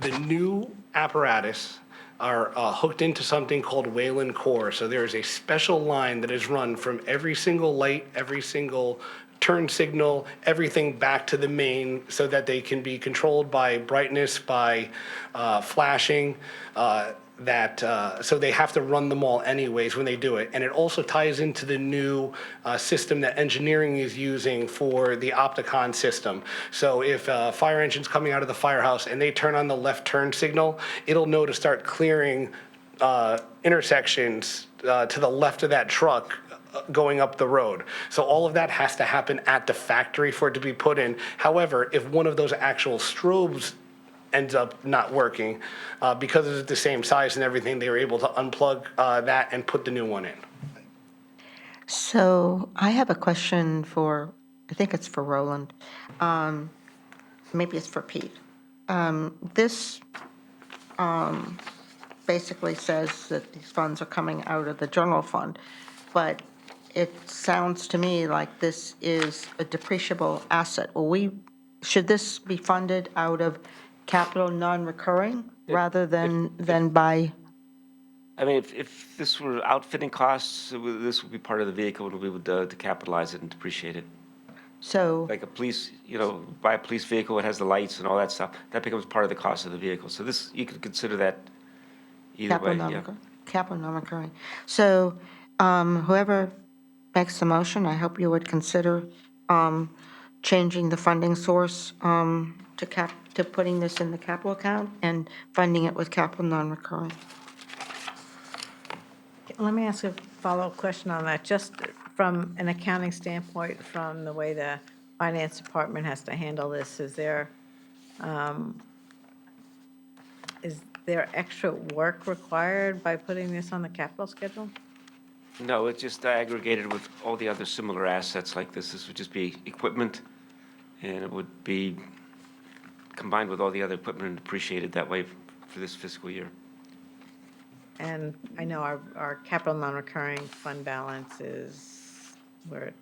the new apparatus are hooked into something called Wayland Core. So there is a special line that is run from every single light, every single turn signal, everything back to the main so that they can be controlled by brightness, by flashing, so they have to run them all anyways when they do it. And it also ties into the new system that engineering is using for the Opticon system. So if a fire engine's coming out of the firehouse and they turn on the left turn signal, it'll know to start clearing intersections to the left of that truck going up the road. So all of that has to happen at the factory for it to be put in. However, if one of those actual strobes ends up not working, because it's the same size and everything, they were able to unplug that and put the new one in. So I have a question I think it's for Roland. Maybe it's for Pete. This basically says that these funds are coming out of the general fund, but it sounds to me like this is a depreciable asset. Should this be funded out of capital non-recurring rather than by? I mean, if this were outfitting costs, this would be part of the vehicle, and we would to capitalize it and depreciate it. So, Like a police, buy a police vehicle, it has the lights and all that stuff, that becomes part of the cost of the vehicle. So this, you could consider that either way, yeah. capital non-recurring. So whoever makes the motion, I hope you would consider changing the funding source to putting this in the capital account and funding it with capital non-recurring. Let me ask a follow-up question on that, just from an accounting standpoint, from the way the finance department has to handle this, is there extra work required by putting this on the capital schedule? No, it's just aggregated with all the other similar assets like this. This would just be equipment, and it would be combined with all the other equipment and depreciated that way for this fiscal year. And I know our capital non-recurring fund balance is, we're at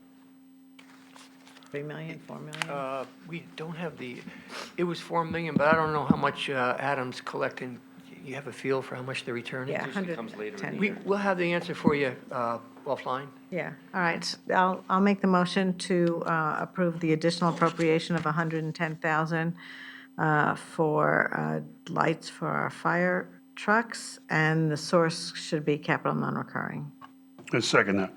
3 million, 4 million? We don't have it was 4 million, but I don't know how much Adam's collecting. You have a feel for how much they're returning? Yeah, usually comes later in the 110. We'll have the answer for you offline. Yeah, all right. I'll make the motion to approve the additional appropriation of 110,000 for lights for our fire trucks, and the source should be capital non-recurring. I second that.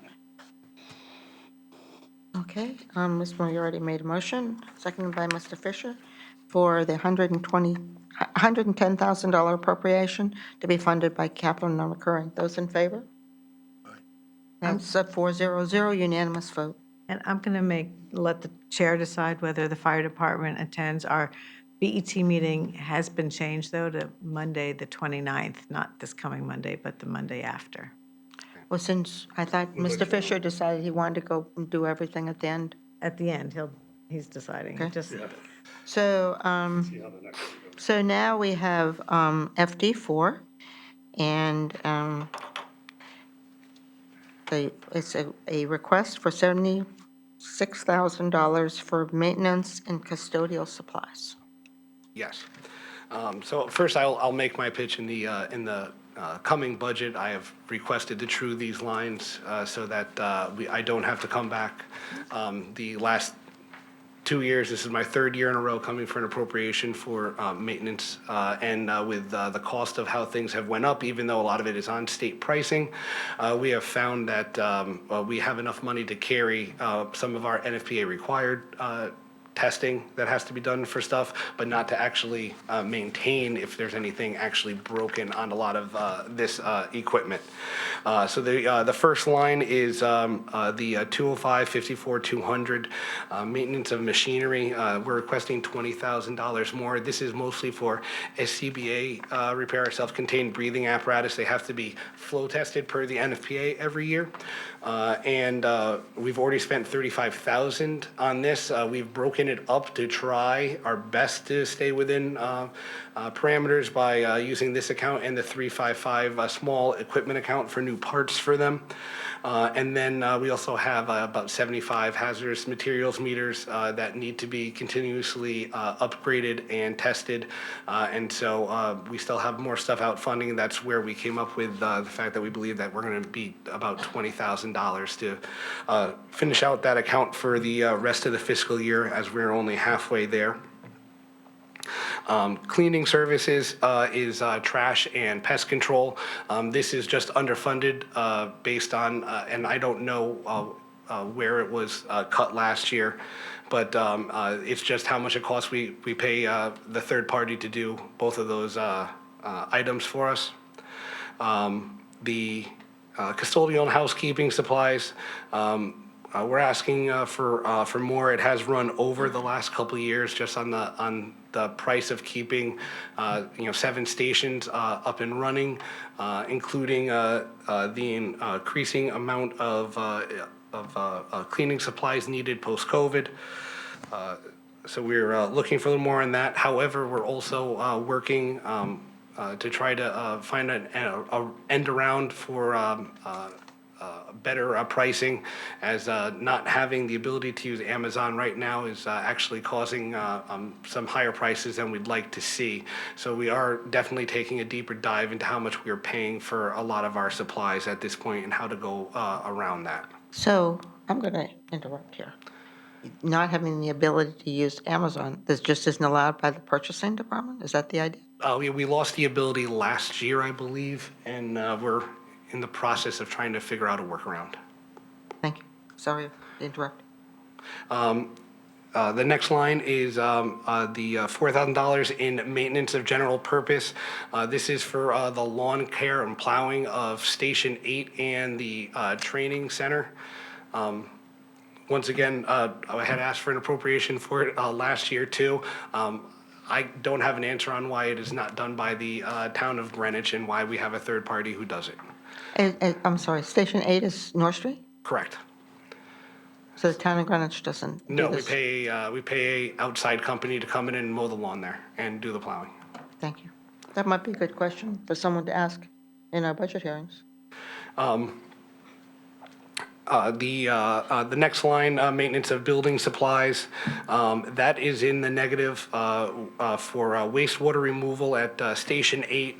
Okay, Ms. Moriarty made a motion, seconded by Mr. Fisher, for the $110,000 appropriation to be funded by capital non-recurring. Those in favor? That's a 400 unanimous vote. And I'm going to let the chair decide whether the fire department attends. Our BET meeting has been changed, though, to Monday, the 29th, not this coming Monday, but the Monday after. Well, since I thought Mr. Fisher decided he wanted to go and do everything at the end. At the end, he's deciding. Okay. Just, So, See how the next one goes. so now we have FD4, and it's a request for $76,000 for maintenance and custodial supplies. Yes. So first, I'll make my pitch in the coming budget. I have requested to true these lines so that I don't have to come back. The last 2 years, this is my third year in a row coming for an appropriation for maintenance. And with the cost of how things have went up, even though a lot of it is on state pricing, we have found that we have enough money to carry some of our NFPA required testing that has to be done for stuff, but not to actually maintain if there's anything actually broken on a lot of this equipment. So the first line is the 205-54-200 maintenance of machinery. We're requesting $20,000 more. This is mostly for SCBA repair, self-contained breathing apparatus. They have to be flow tested per the NFPA every year. And we've already spent $35,000 on this. We've broken it up to try our best to stay within parameters by using this account and the 355 small equipment account for new parts for them. And then we also have about 75 hazardous materials meters that need to be continuously upgraded and tested. And so we still have more stuff out funding. That's where we came up with the fact that we believe that we're going to be about $20,000 to finish out that account for the rest of the fiscal year, as we're only halfway there. Cleaning services is trash and pest control. This is just underfunded based on, and I don't know where it was cut last year, but it's just how much it costs. We pay the third party to do both of those items for us. The custodial and housekeeping supplies, we're asking for more. It has run over the last couple of years just on the price of keeping 7 stations up and running, including the increasing amount of cleaning supplies needed post-COVID. So we're looking for a little more on that. However, we're also working to try to find an end around for better pricing, as not having the ability to use Amazon right now is actually causing some higher prices than we'd like to see. So we are definitely taking a deeper dive into how much we are paying for a lot of our supplies at this point and how to go around that. So I'm going to interrupt here. Not having the ability to use Amazon, this just isn't allowed by the purchasing department? Is that the idea? We lost the ability last year, I believe, and we're in the process of trying to figure out a workaround. Thank you. Sorry to interrupt. The next line is the $4,000 in maintenance of general purpose. This is for the lawn care and plowing of Station 8 and the training center. Once again, I had asked for an appropriation for it last year too. I don't have an answer on why it is not done by the town of Greenwich and why we have a third party who does it. I'm sorry, Station 8 is North Street? Correct. So the town of Greenwich doesn't do No, we this? pay a outside company to come in and mow the lawn there and do the plowing. Thank you. That might be a good question for someone to ask in our budget hearings. The next line, maintenance of building supplies, that is in the negative for wastewater removal at Station 8.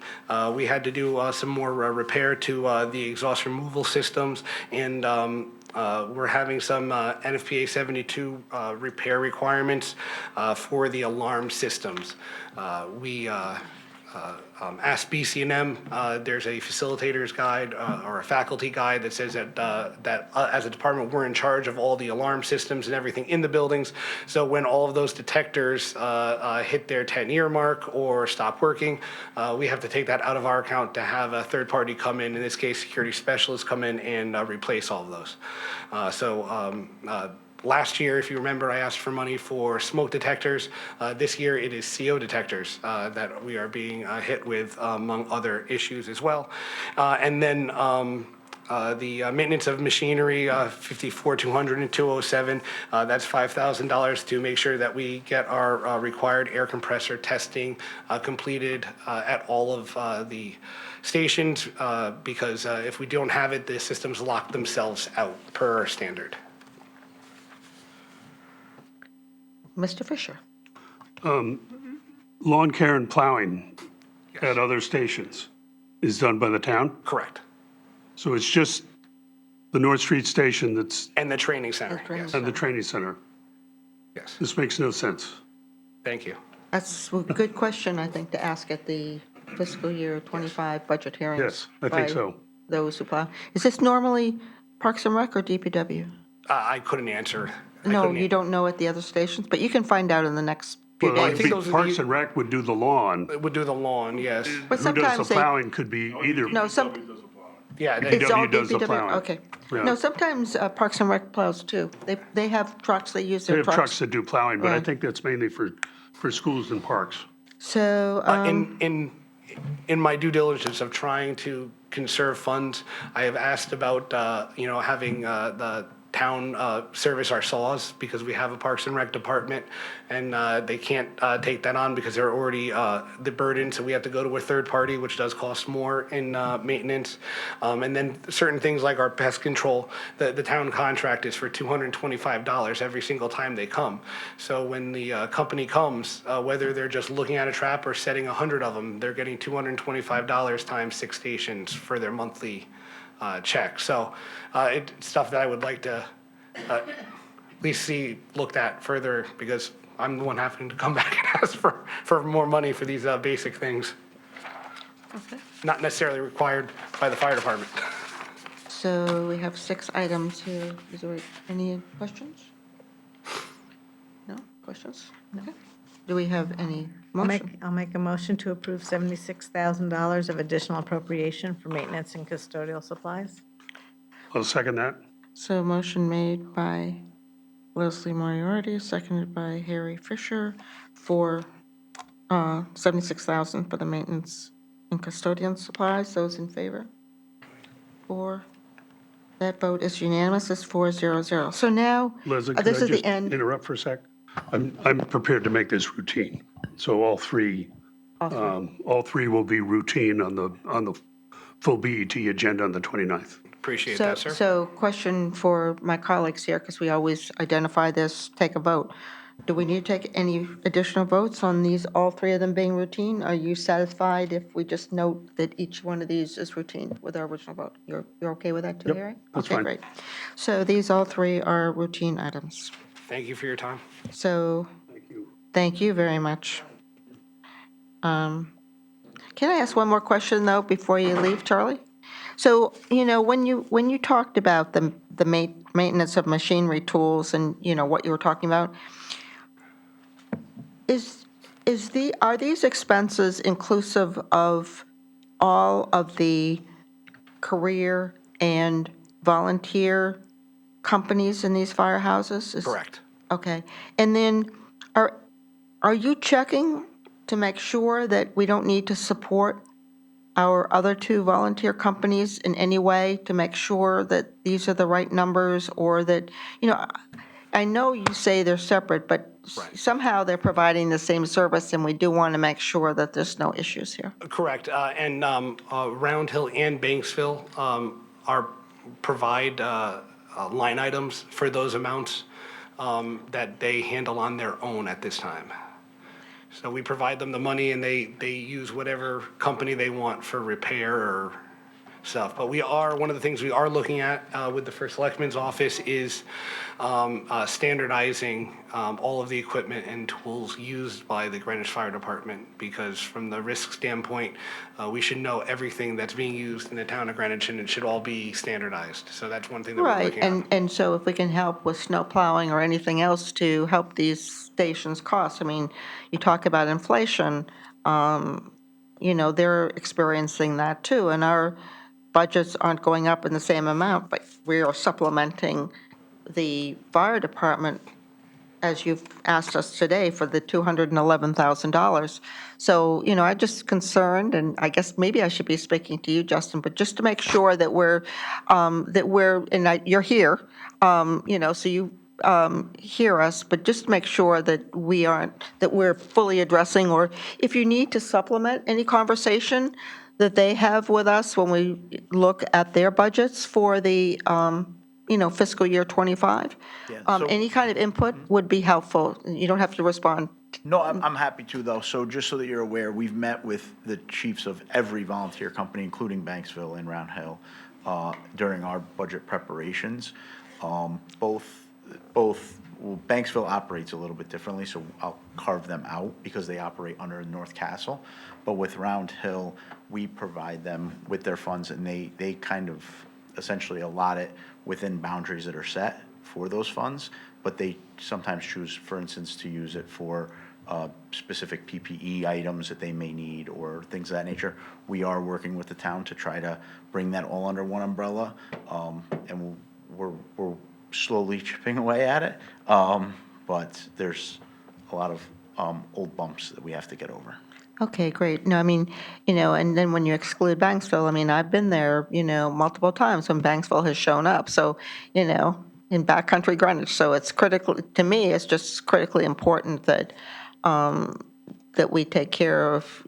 We had to do some more repair to the exhaust removal systems, and we're having some NFPA 72 repair requirements for the alarm systems. We Ask BCNM, there's a facilitator's guide or a faculty guide that says that as a department, we're in charge of all the alarm systems and everything in the buildings. So when all of those detectors hit their 10-year mark or stop working, we have to take that out of our account to have a third party come in this case, security specialists come in and replace all of those. Last year, if you remember, I asked for money for smoke detectors. This year, it is CO detectors that we are being hit with, among other issues as well. And then the maintenance of machinery, 54,200 and 207, that's $5,000 to make sure that we get our required air compressor testing completed at all of the stations, because if we don't have it, the systems lock themselves out per our standard. Mr. Fisher? Lawn care and plowing at other stations is done by the town? Correct. So it's just the North Street station that's, And the training center, training yes. and the training center? Yes, This makes no sense. thank you. That's a good question, I think, to ask at the fiscal year 25 budget hearings. Yes, I think by so. Those who plow. Is this normally Parks and Rec or DPW? I couldn't answer. No, you don't know at the other stations, but you can find out in the next few Well, days. it'd be those are Parks the- and Rec would do the lawn. Would do the lawn, yes. But Who does the sometimes they, plowing could be either. no, some, Yeah, it's all DPW does the DPW? plowing. Okay. Yeah. No, sometimes Parks and Rec plows too. They have trucks, they use They their have trucks trucks. that do plowing, but I Right. think that's mainly for schools and parks. So, in my due diligence of trying to conserve funds, I have asked about, having the town service our saws because we have a Parks and Rec department and they can't take that on because they're already the burden. So we have to go to a third party, which does cost more in maintenance. And then certain things like our pest control, the town contract is for $225 every single time they come. So when the company comes, whether they're just looking at a trap or setting 100 of them, they're getting $225 times 6 stations for their monthly check. So it's stuff that I would like to at least see looked at further because I'm the one having to come back and ask for more money for these basic things. Not necessarily required by the fire department. so we have 6 items here. Is there any questions? No questions? Okay. Do we have any motion? I'll make a motion to approve $76,000 of additional appropriation for maintenance and custodial supplies. I'll second that. So motion made by Leslie Moriarty, seconded by Harry Fisher for $76,000 for the maintenance and custodian supplies. Those in favor? 4. That vote is unanimous. It's 4-0-0. So now, Leslie, could this I is the just end. interrupt for a sec? I'm prepared to make this routine. So all three will be routine on the full BET agenda on the 29th. Appreciate So, that, sir. so question for my colleagues here, because we always identify this, take a vote. Do we need to take any additional votes on these, all 3 of them being routine? Are you satisfied if we just note that each one of these is routine with our original vote? You're okay with that too, Yep, Harry? that's Okay, fine. great. So these all 3 are routine items. Thank you for your time. So, thank you very much. Can I ask one more question, though, before you leave, Charlie? So, when you talked about the maintenance of machinery tools and, what you were talking about, are these expenses inclusive of all of the career and volunteer companies in these firehouses? Correct. Okay. And then, are you checking to make sure that we don't need to support our other 2 volunteer companies in any way to make sure that these are the right numbers or that, I know you say they're separate, but Right. somehow they're providing the same service and we do want to make sure that there's no issues here. Correct. And Round Hill and Banksville provide line items for those amounts that they handle on their own at this time. So we provide them the money and they use whatever company they want for repair or stuff. But one of the things we are looking at with the First Selectman's office is standardizing all of the equipment and tools used by the Greenwich Fire Department, because from the risk standpoint, we should know everything that's being used in the town of Greenwich, and it should all be standardized. So that's one thing that we're Right, looking at. and so if we can help with snow plowing or anything else to help these stations cost, I mean, you talk about inflation, they're experiencing that too, and our budgets aren't going up in the same amount, but we are supplementing the fire department, as you've asked us today, for the $211,000. So, I'm just concerned, and I guess maybe I should be speaking to you, Justin, but just to make sure that you're here, so you hear us, but just make sure that we're fully addressing, or if you need to supplement any conversation that they have with us when we look at their budgets for the, fiscal year '25. Yeah, so- Any kind of input would be helpful. You don't have to respond. No, I'm happy to, though. So just so that you're aware, we've met with the chiefs of every volunteer company, including Banksville and Round Hill, during our budget preparations. Well, Banksville operates a little bit differently, so I'll carve them out because they operate under North Castle. But with Round Hill, we provide them with their funds, and they kind of essentially allot it within boundaries that are set for those funds, but they sometimes choose, for instance, to use it for specific PPE items that they may need or things of that nature. We are working with the town to try to bring that all under one umbrella, and we're slowly chipping away at it, but there's a lot of old bumps that we have to get over. Okay, great. No, I mean, and then when you exclude Banksville, I mean, I've been there, multiple times when Banksville has shown up. So, in backcountry Greenwich. So it's critical, to me, it's just critically important that, that we take care of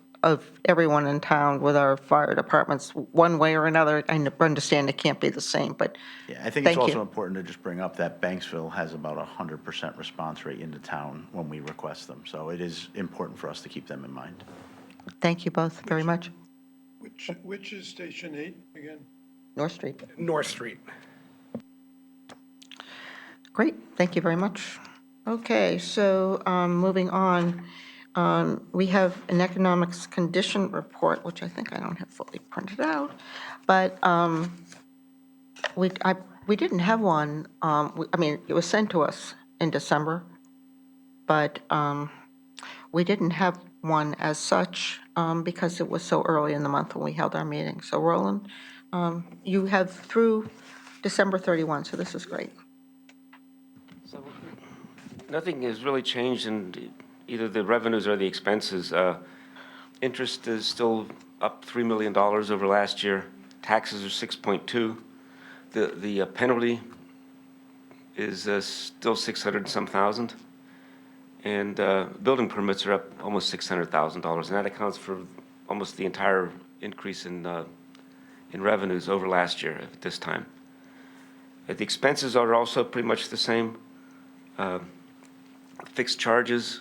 everyone in town with our fire departments, one way or another. I understand it can't be the same, but Yeah, I think thank it's also you. important to just bring up that Banksville has about 100% response rate into town when we request them. So it is important for us to keep them in mind. Thank you both very much. Which is Station 8 again? North Street. North Street. Great, thank you very much. Okay, so moving on, we have an economics condition report, which I think I don't have fully printed out, but we didn't have one. I mean, it was sent to us in December, but we didn't have one as such because it was so early in the month when we held our meeting. So Roland, you have through December 31, so this is great. So nothing has really changed in either the revenues or the expenses. Interest is still up $3 million over last year. Taxes are 6.2. The penalty is still 600 and some thousand. And building permits are up almost $600,000, and that accounts for almost the entire increase in revenues over last year at this time. The expenses are also pretty much the same. Fixed charges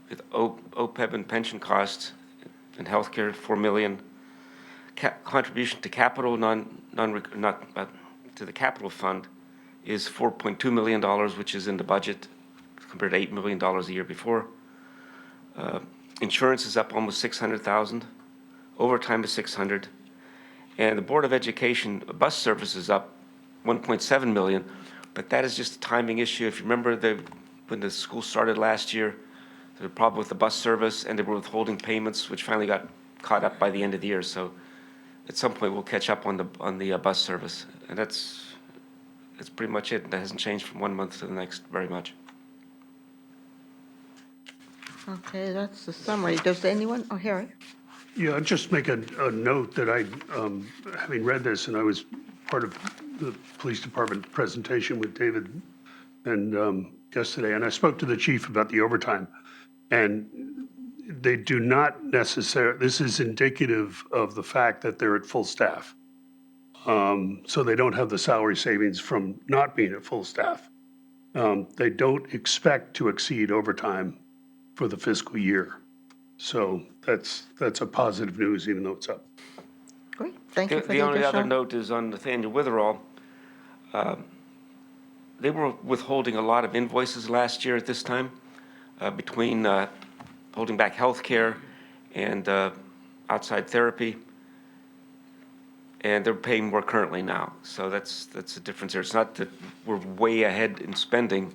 with OPEB and pension costs and healthcare, $4 million. Contribution to capital, to the capital fund is $4.2 million, which is in the budget compared to $8 million a year before. Insurance is up almost $600,000. Overtime is $600,000. And the Board of Education bus service is up $1.7 million, but that is just a timing issue. If you remember, when the school started last year, there was a problem with the bus service, and they were withholding payments, which finally got caught up by the end of the year. So at some point, we'll catch up on the bus service, and that's pretty much it. That hasn't changed from one month to the next very much. Okay, that's the summary. Does anyone, Harry? Yeah, I'll just make a note that having read this, and I was part of the police department presentation with David and yesterday, and I spoke to the chief about the overtime, and they do not necessarily, this is indicative of the fact that they're at full staff. So they don't have the salary savings from not being at full staff. They don't expect to exceed overtime for the fiscal year. So that's a positive news, even though it's up. Great, thank you for the The only other additional. note is on Nathaniel Witherall. They were withholding a lot of invoices last year at this time, between holding back healthcare and outside therapy. And they're paying more currently now. So that's a difference there. It's not that we're way ahead in spending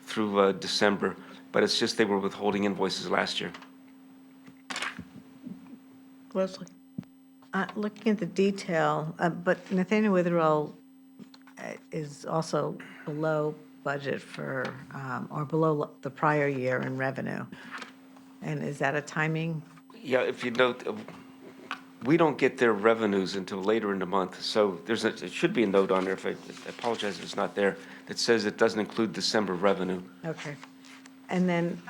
through December, but it's just they were withholding invoices last year. Leslie? Looking at the detail, but Nathaniel Witherell is also below budget for, or below the prior year in revenue. And is that a timing? Yeah, if you note, we don't get their revenues until later in the month. So it should be a note on there, I apologize if it's not there, that says it doesn't include December revenue. Okay. And then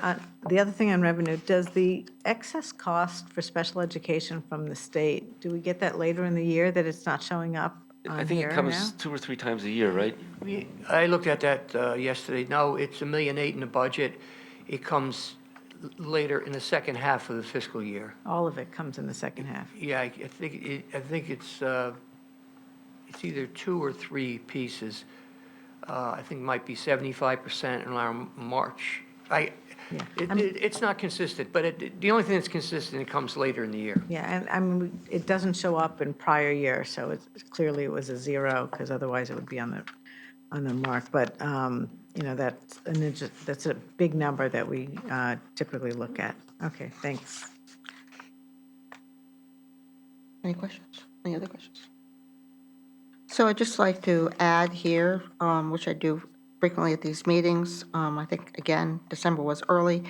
the other thing on revenue, does the excess cost for special education from the state, do we get that later in the year that it's not showing up I on think here it now? comes 2 or 3 times a year, right? I looked at that yesterday. No, it's $1.8 million in the budget. It comes later in the second half of the fiscal year. All of it comes in the second half. Yeah, I think it's either 2 or 3 pieces. I think it might be 75% around March. It's not consistent, but the only thing that's consistent, it comes later in the year. Yeah, and I mean, it doesn't show up in prior year, so it's clearly it was a 0, because otherwise it would be on the mark. But, that's a big number that we typically look at. Okay, thanks. Any questions? Any other questions? So I'd just like to add here, which I do frequently at these meetings, I think, again, December was early,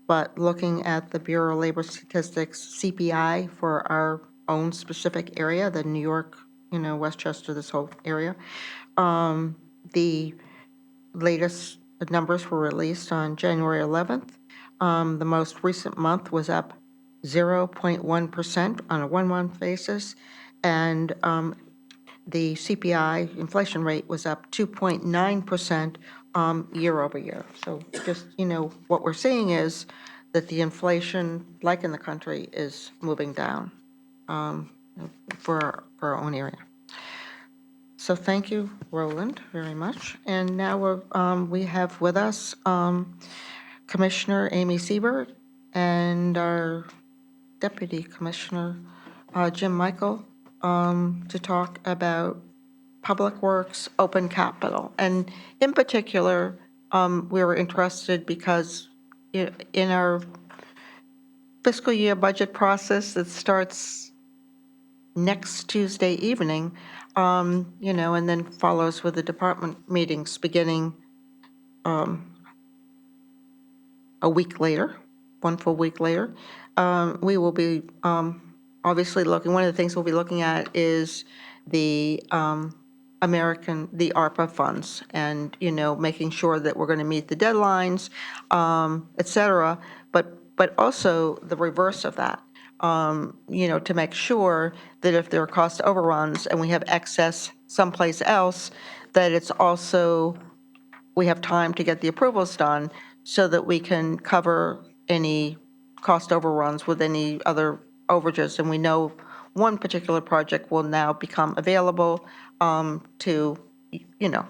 but looking at the Bureau of Labor Statistics CPI for our own specific area, the New York, Westchester, this whole area, the latest numbers were released on January 11th. The most recent month was up 0.1% on a one-month basis, and the CPI inflation rate was up 2.9% year over year. So just, what we're seeing is that the inflation, like in the country, is moving down for our own area. So thank you, Roland, very much. And now we have with us Commissioner Amy Siebert and our Deputy Commissioner Jim Michael to talk about Public Works, Open Capital. And in particular, we were interested because in our fiscal year budget process that starts next Tuesday evening, and then follows with the department meetings beginning a week later, one full week later. We will be obviously looking, one of the things we'll be looking at is the ARPA funds and, making sure that we're going to meet the deadlines, et cetera, but also the reverse of that. To make sure that if there are cost overruns and we have excess someplace else, that it's also, we have time to get the approvals done so that we can cover any cost overruns with any other overages. And we know one particular project will now become available to,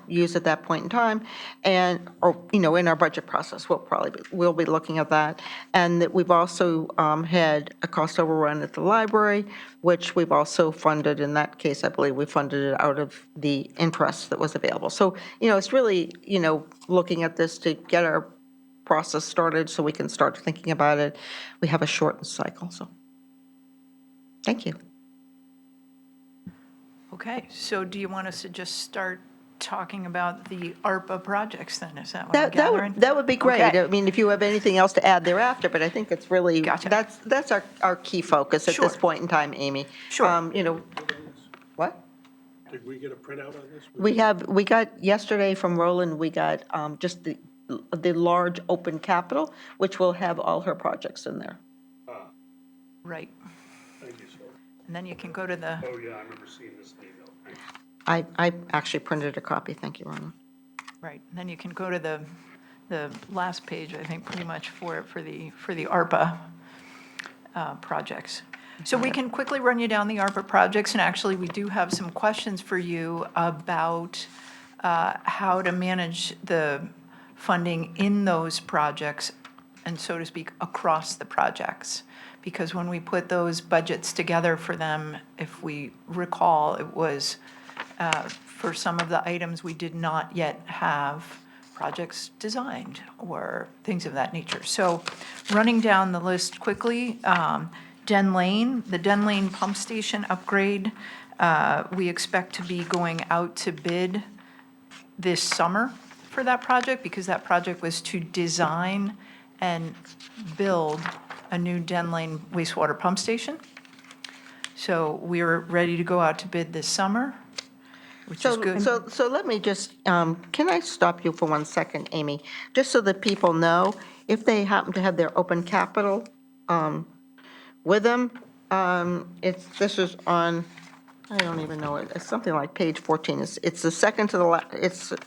use at that point in time. And, in our budget process, we'll be looking at that. And that we've also had a cost overrun at the library, which we've also funded. In that case, I believe we funded it out of the interest that was available. So, it's really, looking at this to get our process started so we can start thinking about it. We have a shortened cycle, so thank you. Okay, so do you want us to just start talking about the ARPA projects then? Is that what I'm gathering? That would be great. Okay. I mean, if you have anything else to add thereafter, but I think it's really, Gotcha. that's our key focus at this Sure. point in time, Amy. Sure. What? Did we get a printout on this? We got, yesterday from Roland, we got just the large open capital, which will have all her projects in there. Right, Thank you, sir. and then you can go to the, Oh, yeah, I remember seeing this email. Thanks. I actually printed a copy. Thank you, Roland. right, and then you can go to the last page, I think, pretty much for the ARPA projects. So we can quickly run you down the ARPA projects, and actually, we do have some questions for you about how to manage the funding in those projects, and so to speak, across the projects. Because when we put those budgets together for them, if we recall, it was for some of the items, we did not yet have projects designed or things of that nature. So running down the list quickly, Den Lane, the Den Lane Pump Station upgrade, we expect to be going out to bid this summer for that project, because that project was to design and build a new Den Lane wastewater pump station. So we're ready to go out to bid this summer, which is good. So let me just, can I stop you for 1 second, Amy? Just so that people know, if they happen to have their open capital with them, this is on, I don't even know, it's something like page 14. It's the second to the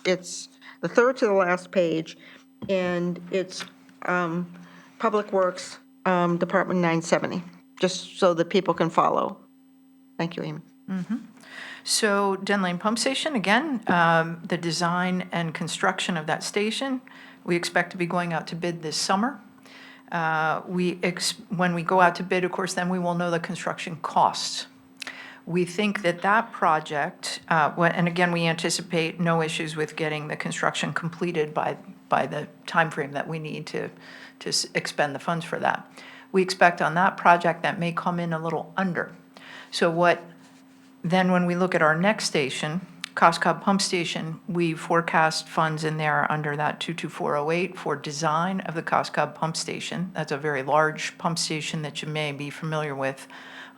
it's the third to the last page, and it's Public Works, Department 970, just so that people can follow. Thank you, Amy. So Den Lane Pump Station, again, the design and construction of that station, we expect to be going out to bid this summer. When we go out to bid, of course, then we will know the construction costs. We think that that project, and again, we anticipate no issues with getting the construction completed by the timeframe that we need to expend the funds for that. We expect on that project that may come in a little under. So then when we look at our next station, Coscob Pump Station, we forecast funds in there under that 22408 for design of the Coscob Pump Station. That's a very large pump station that you may be familiar with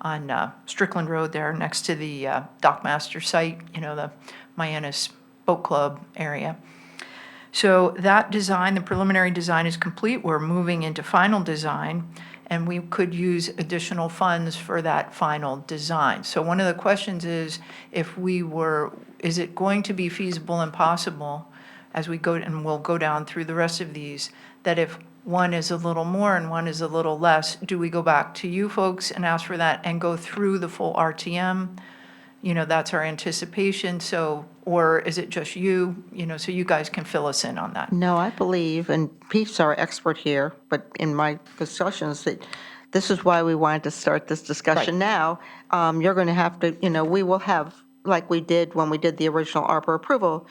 on Strickland Road there, next to the Dockmaster site, the Mianus Boat Club area. So that design, the preliminary design is complete. We're moving into final design, and we could use additional funds for that final design. So one of the questions is, is it going to be feasible and possible, as we go, and we'll go down through the rest of these, that if one is a little more and one is a little less, do we go back to you folks and ask for that and go through the full RTM? That's our anticipation. So, or is it just you, so you guys can fill us in on that? No, I believe, and Pete's our expert here, but in my discussions, that this is why we wanted to start this discussion now. You're going to have to, we will have, like we did when we did the original ARPA approval,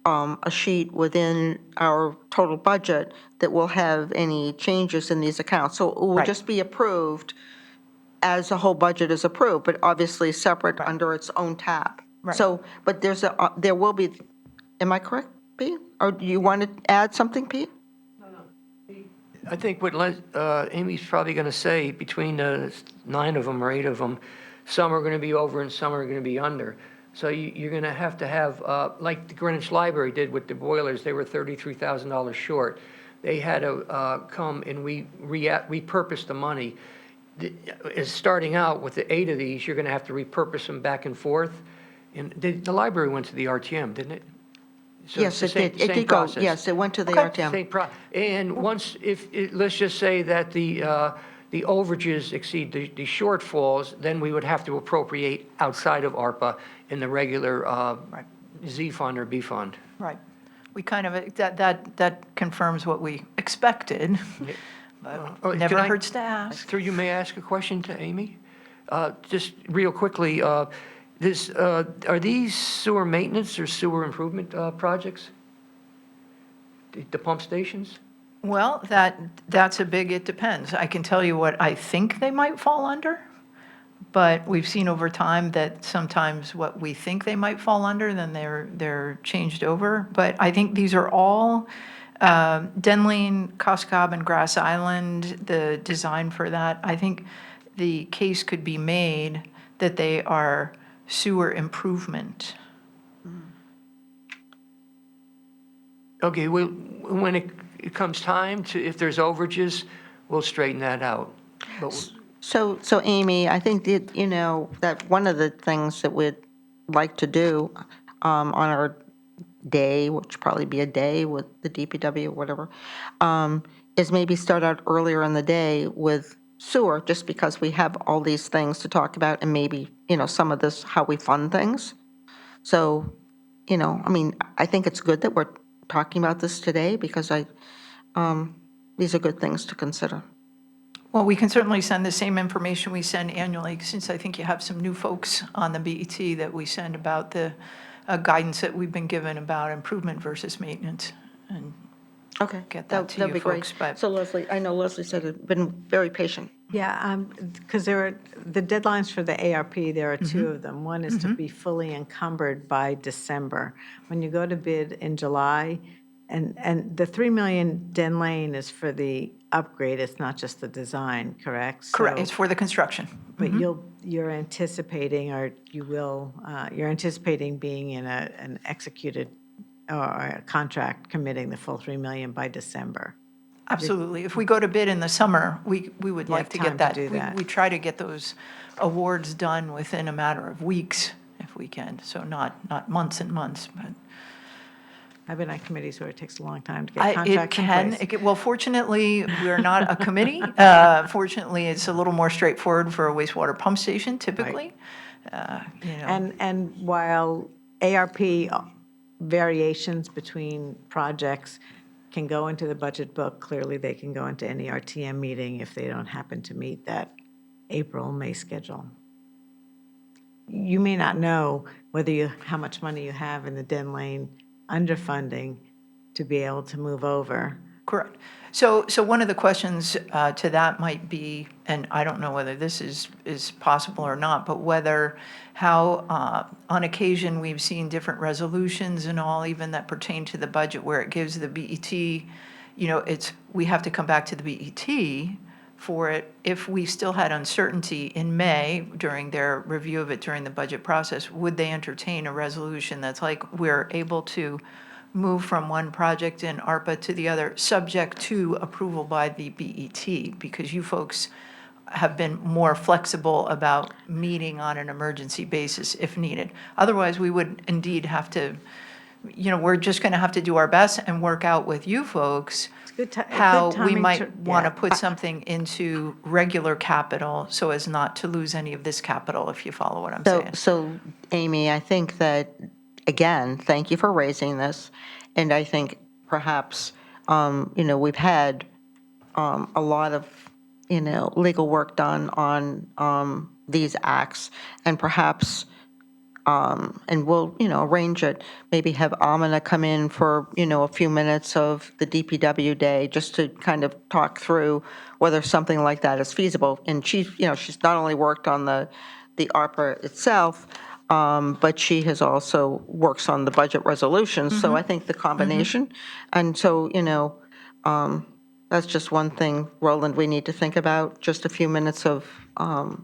a sheet within our total budget that will have any changes in these accounts. So it will just be approved as the whole budget is approved, but obviously separate under its own tab. Right. So, but there will be, am I correct, Pete? Or do you want to add something, Pete? I think what Amy's probably going to say, between the 9 of them or 8 of them, some are going to be over and some are going to be under. So you're going to have, like the Greenwich Library did with the boilers, they were $33,000 short. They had to come and we repurposed the money. Starting out with the 8 of these, you're going to have to repurpose them back and forth. And the library went to the RTM, didn't it? So Yes, it's it the did. It did go, process. yes, it went to the RTM. And once, let's just say that the overages exceed the shortfalls, then we would have to appropriate outside of ARPA in the regular Z fund or B fund. Right. We kind of, that confirms what we expected, but never hurts to ask. Through you, may I ask a question to Amy? Just real quickly, are these sewer maintenance or sewer improvement projects? The pump stations? Well, that's a big, it depends. I can tell you what I think they might fall under, but we've seen over time that sometimes what we think they might fall under, then they're changed over. But I think these are all Den Lane, Coscob, and Grass Island, the design for that. I think the case could be made that they are sewer improvement. Okay, well, when it comes time to, if there's overages, we'll straighten that out. But So Amy, I think that, that one of the things that we'd like to do on our day, which probably be a day with the DPW or whatever, is maybe start out earlier in the day with sewer, just because we have all these things to talk about and maybe, some of this, how we fund things. So, I mean, I think it's good that we're talking about this today because these are good things to consider. Well, we can certainly send the same information we send annually, since I think you have some new folks on the BET that we send about the guidance that we've been given about improvement versus maintenance, and Okay. get that to that'd you be great. folks, but- So Leslie, I know Leslie said it's been very patient. Yeah, because there are, the deadlines for the ARP, there are two of them. One is to be fully encumbered by December. When you go to bid in July, and the 3 million Den Lane is for the upgrade, it's not just the design, correct? Correct, So- it's for the construction. But you're anticipating, or you will, you're anticipating being in an executed or a contract committing the full 3 million by December. Absolutely. If we go to bid in the summer, we would You like have to time get that. to do that. We try to get those awards done within a matter of weeks, if we can, so not months and months, but. I've been on committees where it takes a long time to get contracts in place. Well, fortunately, we're not a committee. Fortunately, it's a little more straightforward for a wastewater pump station typically. And while ARP variations between projects can go into the budget book, clearly they can go into any RTM meeting if they don't happen to meet that April, May schedule. You may not know how much money you have in the Den Lane underfunding to be able to move over. Correct. So one of the questions to that might be, and I don't know whether this is possible or not, but how on occasion we've seen different resolutions and all, even that pertain to the budget, where it gives the BET, we have to come back to the BET for it. If we still had uncertainty in May during their review of it during the budget process, would they entertain a resolution that's like, we're able to move from one project in ARPA to the other, subject to approval by the BET? Because you folks have been more flexible about meeting on an emergency basis if needed. Otherwise, we would indeed have to, we're just going to have to do our best and work out with you folks good how we timing might to- want to yeah. put something into regular capital so as not to lose any of this capital, if you follow what I'm saying. So Amy, I think that, again, thank you for raising this. And I think perhaps, we've had a lot of, legal work done on these acts. And perhaps, and we'll, arrange it, maybe have Amina come in for, a few minutes of the DPW day, just to kind of talk through whether something like that is feasible. And she's not only worked on the ARPA itself, but she has also works on the budget resolutions. So I think the combination. And so, that's just one thing, Roland, we need to think about, just a few minutes of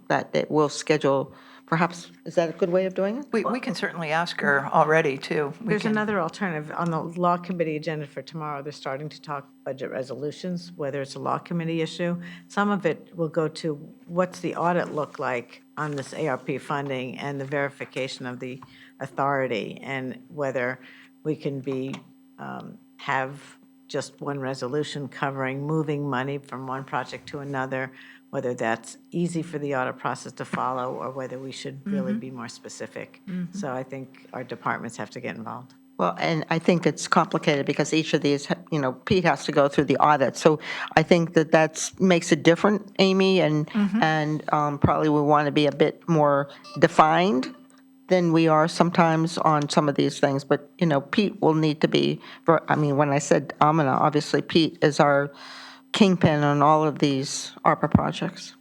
that we'll schedule. Perhaps, is that a good way of doing it? We can certainly ask her already, too. There's another alternative. On the law committee agenda for tomorrow, they're starting to talk budget resolutions, whether it's a law committee issue. Some of it will go to what's the audit look like on this ARP funding and the verification of the authority, and whether we can have just one resolution covering moving money from one project to another, whether that's easy for the audit process to follow, or whether we should really be more specific. So I think our departments have to get involved. Well, and I think it's complicated because each of these, Pete has to go through the audit. So I think that makes it different, Amy, and probably we want to be a bit more defined than we are sometimes on some of these things. But, Pete will need to be, when I said Amina, obviously Pete is our kingpin on all of these ARPA projects.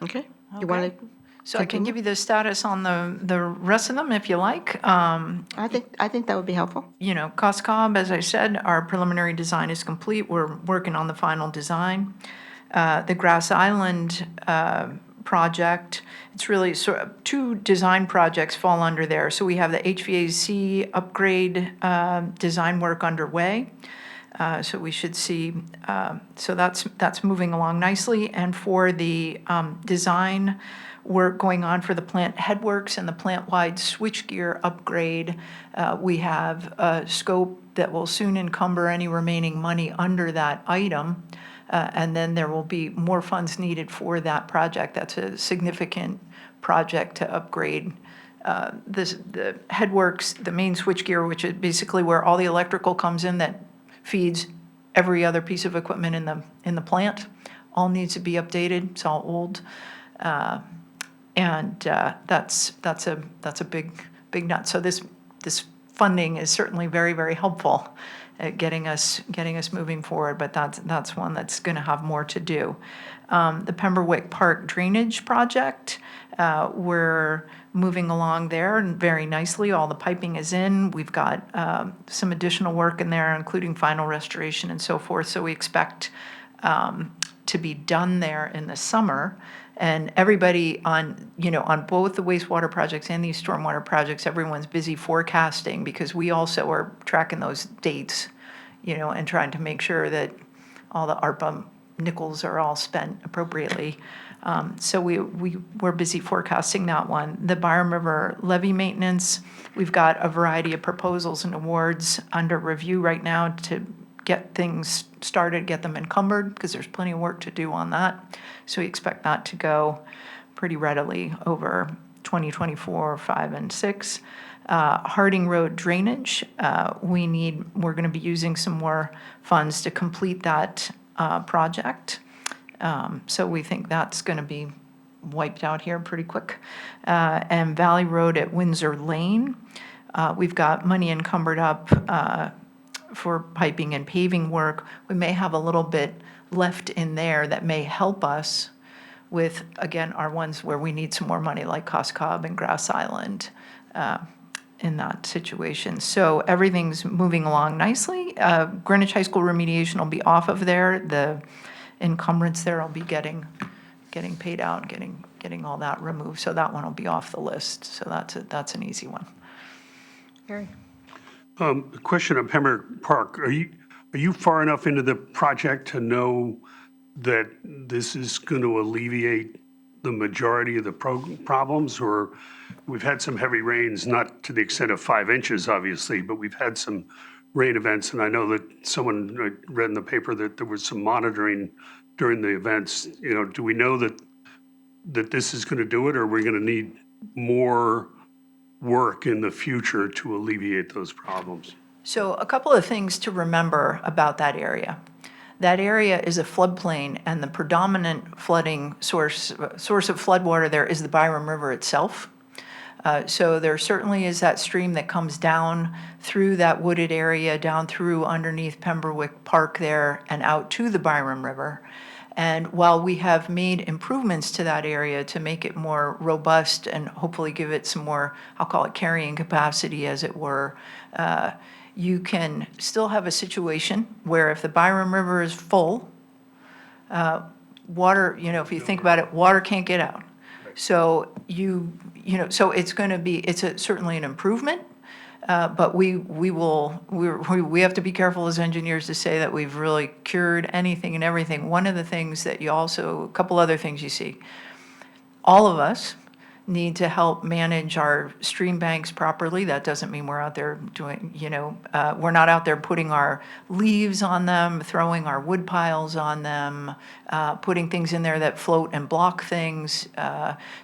Okay? You want to? So I can give you the status on the rest of them if you like. I think that would be helpful. COSCOB, as I said, our preliminary design is complete. We're working on the final design. The Grass Island project, it's really sort of two design projects fall under there. So we have the HVAC upgrade design work underway. So we should see, so that's moving along nicely. And for the design work going on for the plant headworks and the plant-wide switchgear upgrade, we have a scope that will soon encumber any remaining money under that item. And then there will be more funds needed for that project. That's a significant project to upgrade the headworks, the main switchgear, which is basically where all the electrical comes in that feeds every other piece of equipment in the plant, all needs to be updated. It's all old. And that's a big nut. So this funding is certainly very, very helpful at getting us moving forward, but that's one that's going to have more to do. The Pemberwick Park Drainage Project, we're moving along there and very nicely. All the piping is in. We've got some additional work in there, including final restoration and so forth. So we expect to be done there in the summer. And everybody on both the wastewater projects and these stormwater projects, everyone's busy forecasting because we also are tracking those dates, and trying to make sure that all the ARPA nickels are all spent appropriately. So we're busy forecasting that one. The Byram River levee maintenance, we've got a variety of proposals and awards under review right now to get things started, get them encumbered, because there's plenty of work to do on that. So we expect that to go pretty readily over 2024, 5, and 6. Harding Road drainage, we're going to be using some more funds to complete that project. So we think that's going to be wiped out here pretty quick. And Valley Road at Windsor Lane, we've got money encumbered up for piping and paving work. We may have a little bit left in there that may help us with, again, our ones where we need some more money, like Cos Cob and Grass Island, in that situation. So everything's moving along nicely. Greenwich High School remediation will be off of there. The encumbrance there will be getting paid out, getting all that removed. So that one will be off the list. So that's an easy one. Harry? A question on Pembroke Park. Are you far enough into the project to know that this is going to alleviate the majority of the problems? Or we've had some heavy rains, not to the extent of 5 inches, obviously, but we've had some rain events. And I know that someone read in the paper that there was some monitoring during the events. Do we know that this is going to do it, or are we going to need more work in the future to alleviate those problems? So a couple of things to remember about that area. That area is a floodplain, and the predominant flooding source of floodwater there is the Byram River itself. So there certainly is that stream that comes down through that wooded area, down through underneath Pemberwick Park there, and out to the Byram River. And while we have made improvements to that area to make it more robust and hopefully give it some more, I'll call it carrying capacity, as it were, you can still have a situation where if the Byram River is full, water, if you think about it, water can't get out. So so it's going to be, certainly an improvement, but we have to be careful as engineers to say that we've really cured anything and everything. One of the things that a couple other things you see, all of us need to help manage our stream banks properly. That doesn't mean we're out there doing, we're not out there putting our leaves on them, throwing our wood piles on them, putting things in there that float and block things.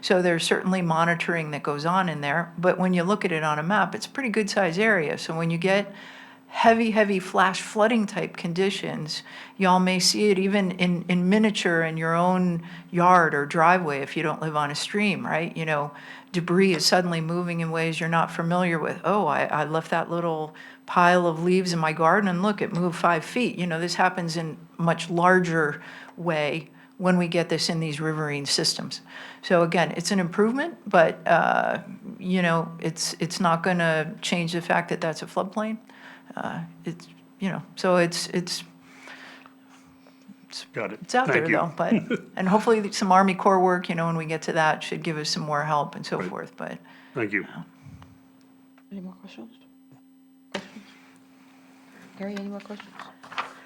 So there's certainly monitoring that goes on in there. But when you look at it on a map, it's a pretty good size area. So when you get heavy flash flooding type conditions, y'all may see it even in miniature in your own yard or driveway if you don't live on a stream, right? Debris is suddenly moving in ways you're not familiar with. Oh, I left that little pile of leaves in my garden and look, it moved 5 feet. This happens in a much larger way when we get this in these riverine systems. So again, it's an improvement, but it's not going to change the fact that that's a floodplain. So it's Got it. It's out Thank there you. though, but, and hopefully some Army Corps work, when we get to that, should give us some more help and so forth, but. Thank you. Any more questions? Harry, any more questions?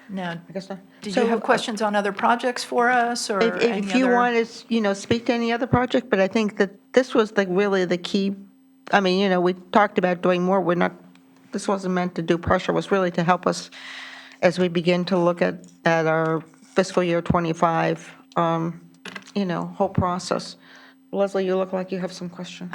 Now, I guess not. did So, you have questions on other projects for us or any If you other? want to, speak to any other project, but I think that this was really the key. I mean, we talked about doing more. This wasn't meant to do pressure, it was really to help us as we begin to look at our fiscal year '25, whole process. Leslie, you look like you have some questions.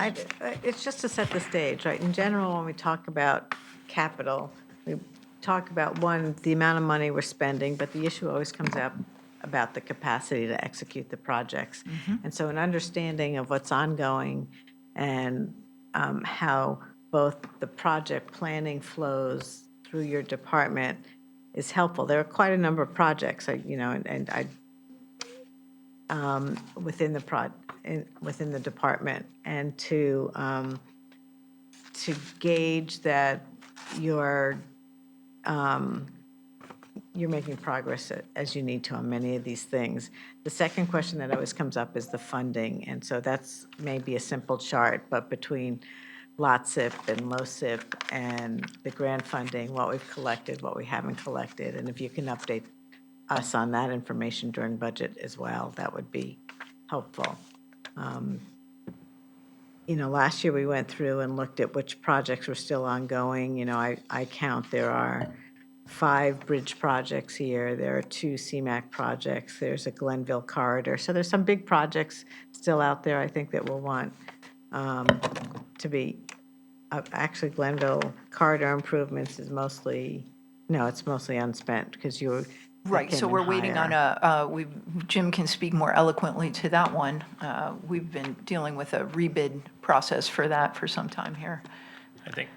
It's just to set the stage, right? In general, when we talk about capital, we talk about, one, the amount of money we're spending, but the issue always comes up about the capacity to execute the projects. And so an understanding of what's ongoing and how both the project planning flows through your department is helpful. There are quite a number of projects, within the department, and to gauge that you're making progress as you need to on many of these things. The second question that always comes up is the funding, and so that's maybe a simple chart, but between LOTSIP and LOSIP and the grant funding, what we've collected, what we haven't collected, and if you can update us on that information during budget as well, that would be helpful. Last year we went through and looked at which projects were still ongoing. I count there are 5 bridge projects here. There are 2 CMAQ projects. There's a Glenville corridor. So there's some big projects still out there, I think, that we'll want to be, actually Glenville corridor improvements is mostly unspent because you Right, so we're waiting on Jim can speak more eloquently to that one. We've been dealing with a rebid process for that for some time here. I think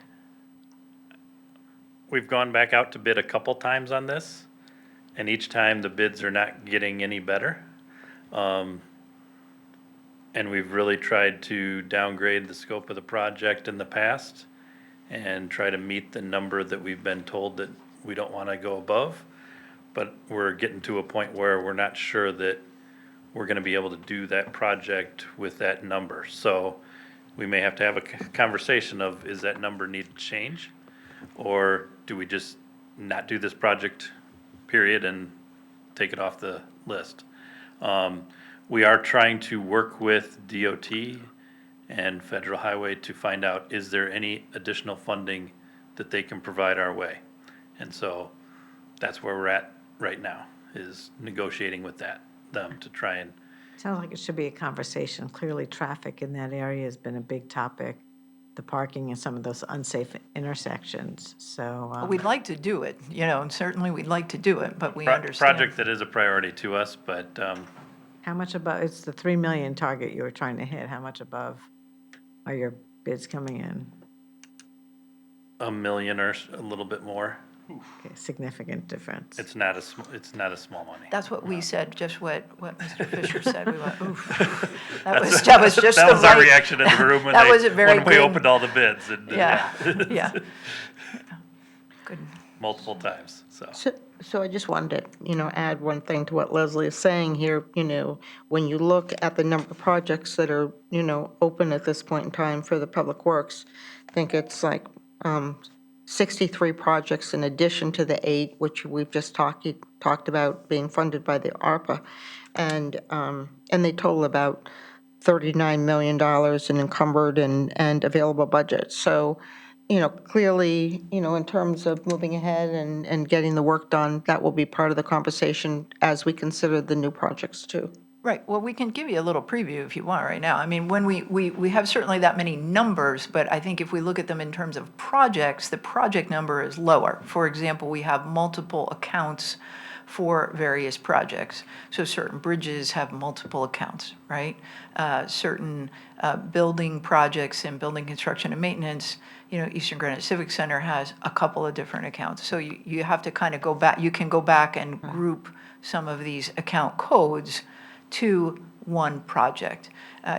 we've gone back out to bid a couple times on this, and each time the bids are not getting any better. And we've really tried to downgrade the scope of the project in the past and try to meet the number that we've been told that we don't want to go above. But we're getting to a point where we're not sure that we're going to be able to do that project with that number. So we may have to have a conversation of, is that number need to change? Or do we just not do this project, period, and take it off the list? We are trying to work with DOT and Federal Highway to find out, is there any additional funding that they can provide our way? And so that's where we're at right now, is negotiating with them to try and. Sounds like it should be a conversation. Clearly, traffic in that area has been a big topic, the parking and some of those unsafe intersections, so. We'd like to do it, and certainly we'd like to do it, but we understand. Project that is a priority to us, but How much above, it's the 3 million target you were trying to hit, how much above are your bids coming in? $1 million or a little bit more. Okay, significant difference. It's not a small money. That's what we said, just what Mr. Fisher said. We went, oof. That was just That the was our right- reaction in the room when That was a very when we good- opened all the bids. And, Yeah. Good. multiple times, so. So I just wanted to, add one thing to what Leslie is saying here. When you look at the number of projects that are, open at this point in time for the Public Works, I think it's like 63 projects in addition to the 8, which we've just talked about being funded by the ARPA. And they total about $39 million in encumbered and available budget. So, clearly, in terms of moving ahead and getting the work done, that will be part of the conversation as we consider the new projects too. Right, well, we can give you a little preview if you want right now. I mean, when we have certainly that many numbers, but I think if we look at them in terms of projects, the project number is lower. For example, we have multiple accounts for various projects. So certain bridges have multiple accounts, right? Certain building projects and building construction and maintenance, Eastern Greenwich Civic Center has a couple of different accounts. So you have to kind of go back, you can go back and group some of these account codes to one project.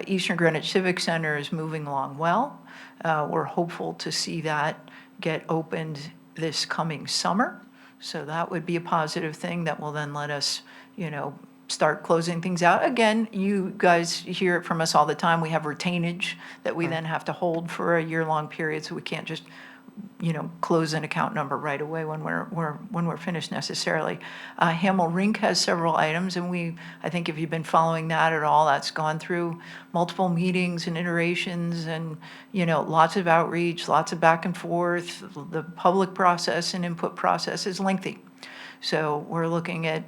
Eastern Greenwich Civic Center is moving along well. We're hopeful to see that get opened this coming summer. So that would be a positive thing that will then let us, start closing things out. Again, you guys hear it from us all the time. We have retainage that we then have to hold for a year-long period, so we can't just, close an account number right away when we're finished necessarily. Hamel Rink has several items, and I think if you've been following that at all, that's gone through multiple meetings and iterations and, lots of outreach, lots of back and forth. The public process and input process is lengthy. So we're looking at,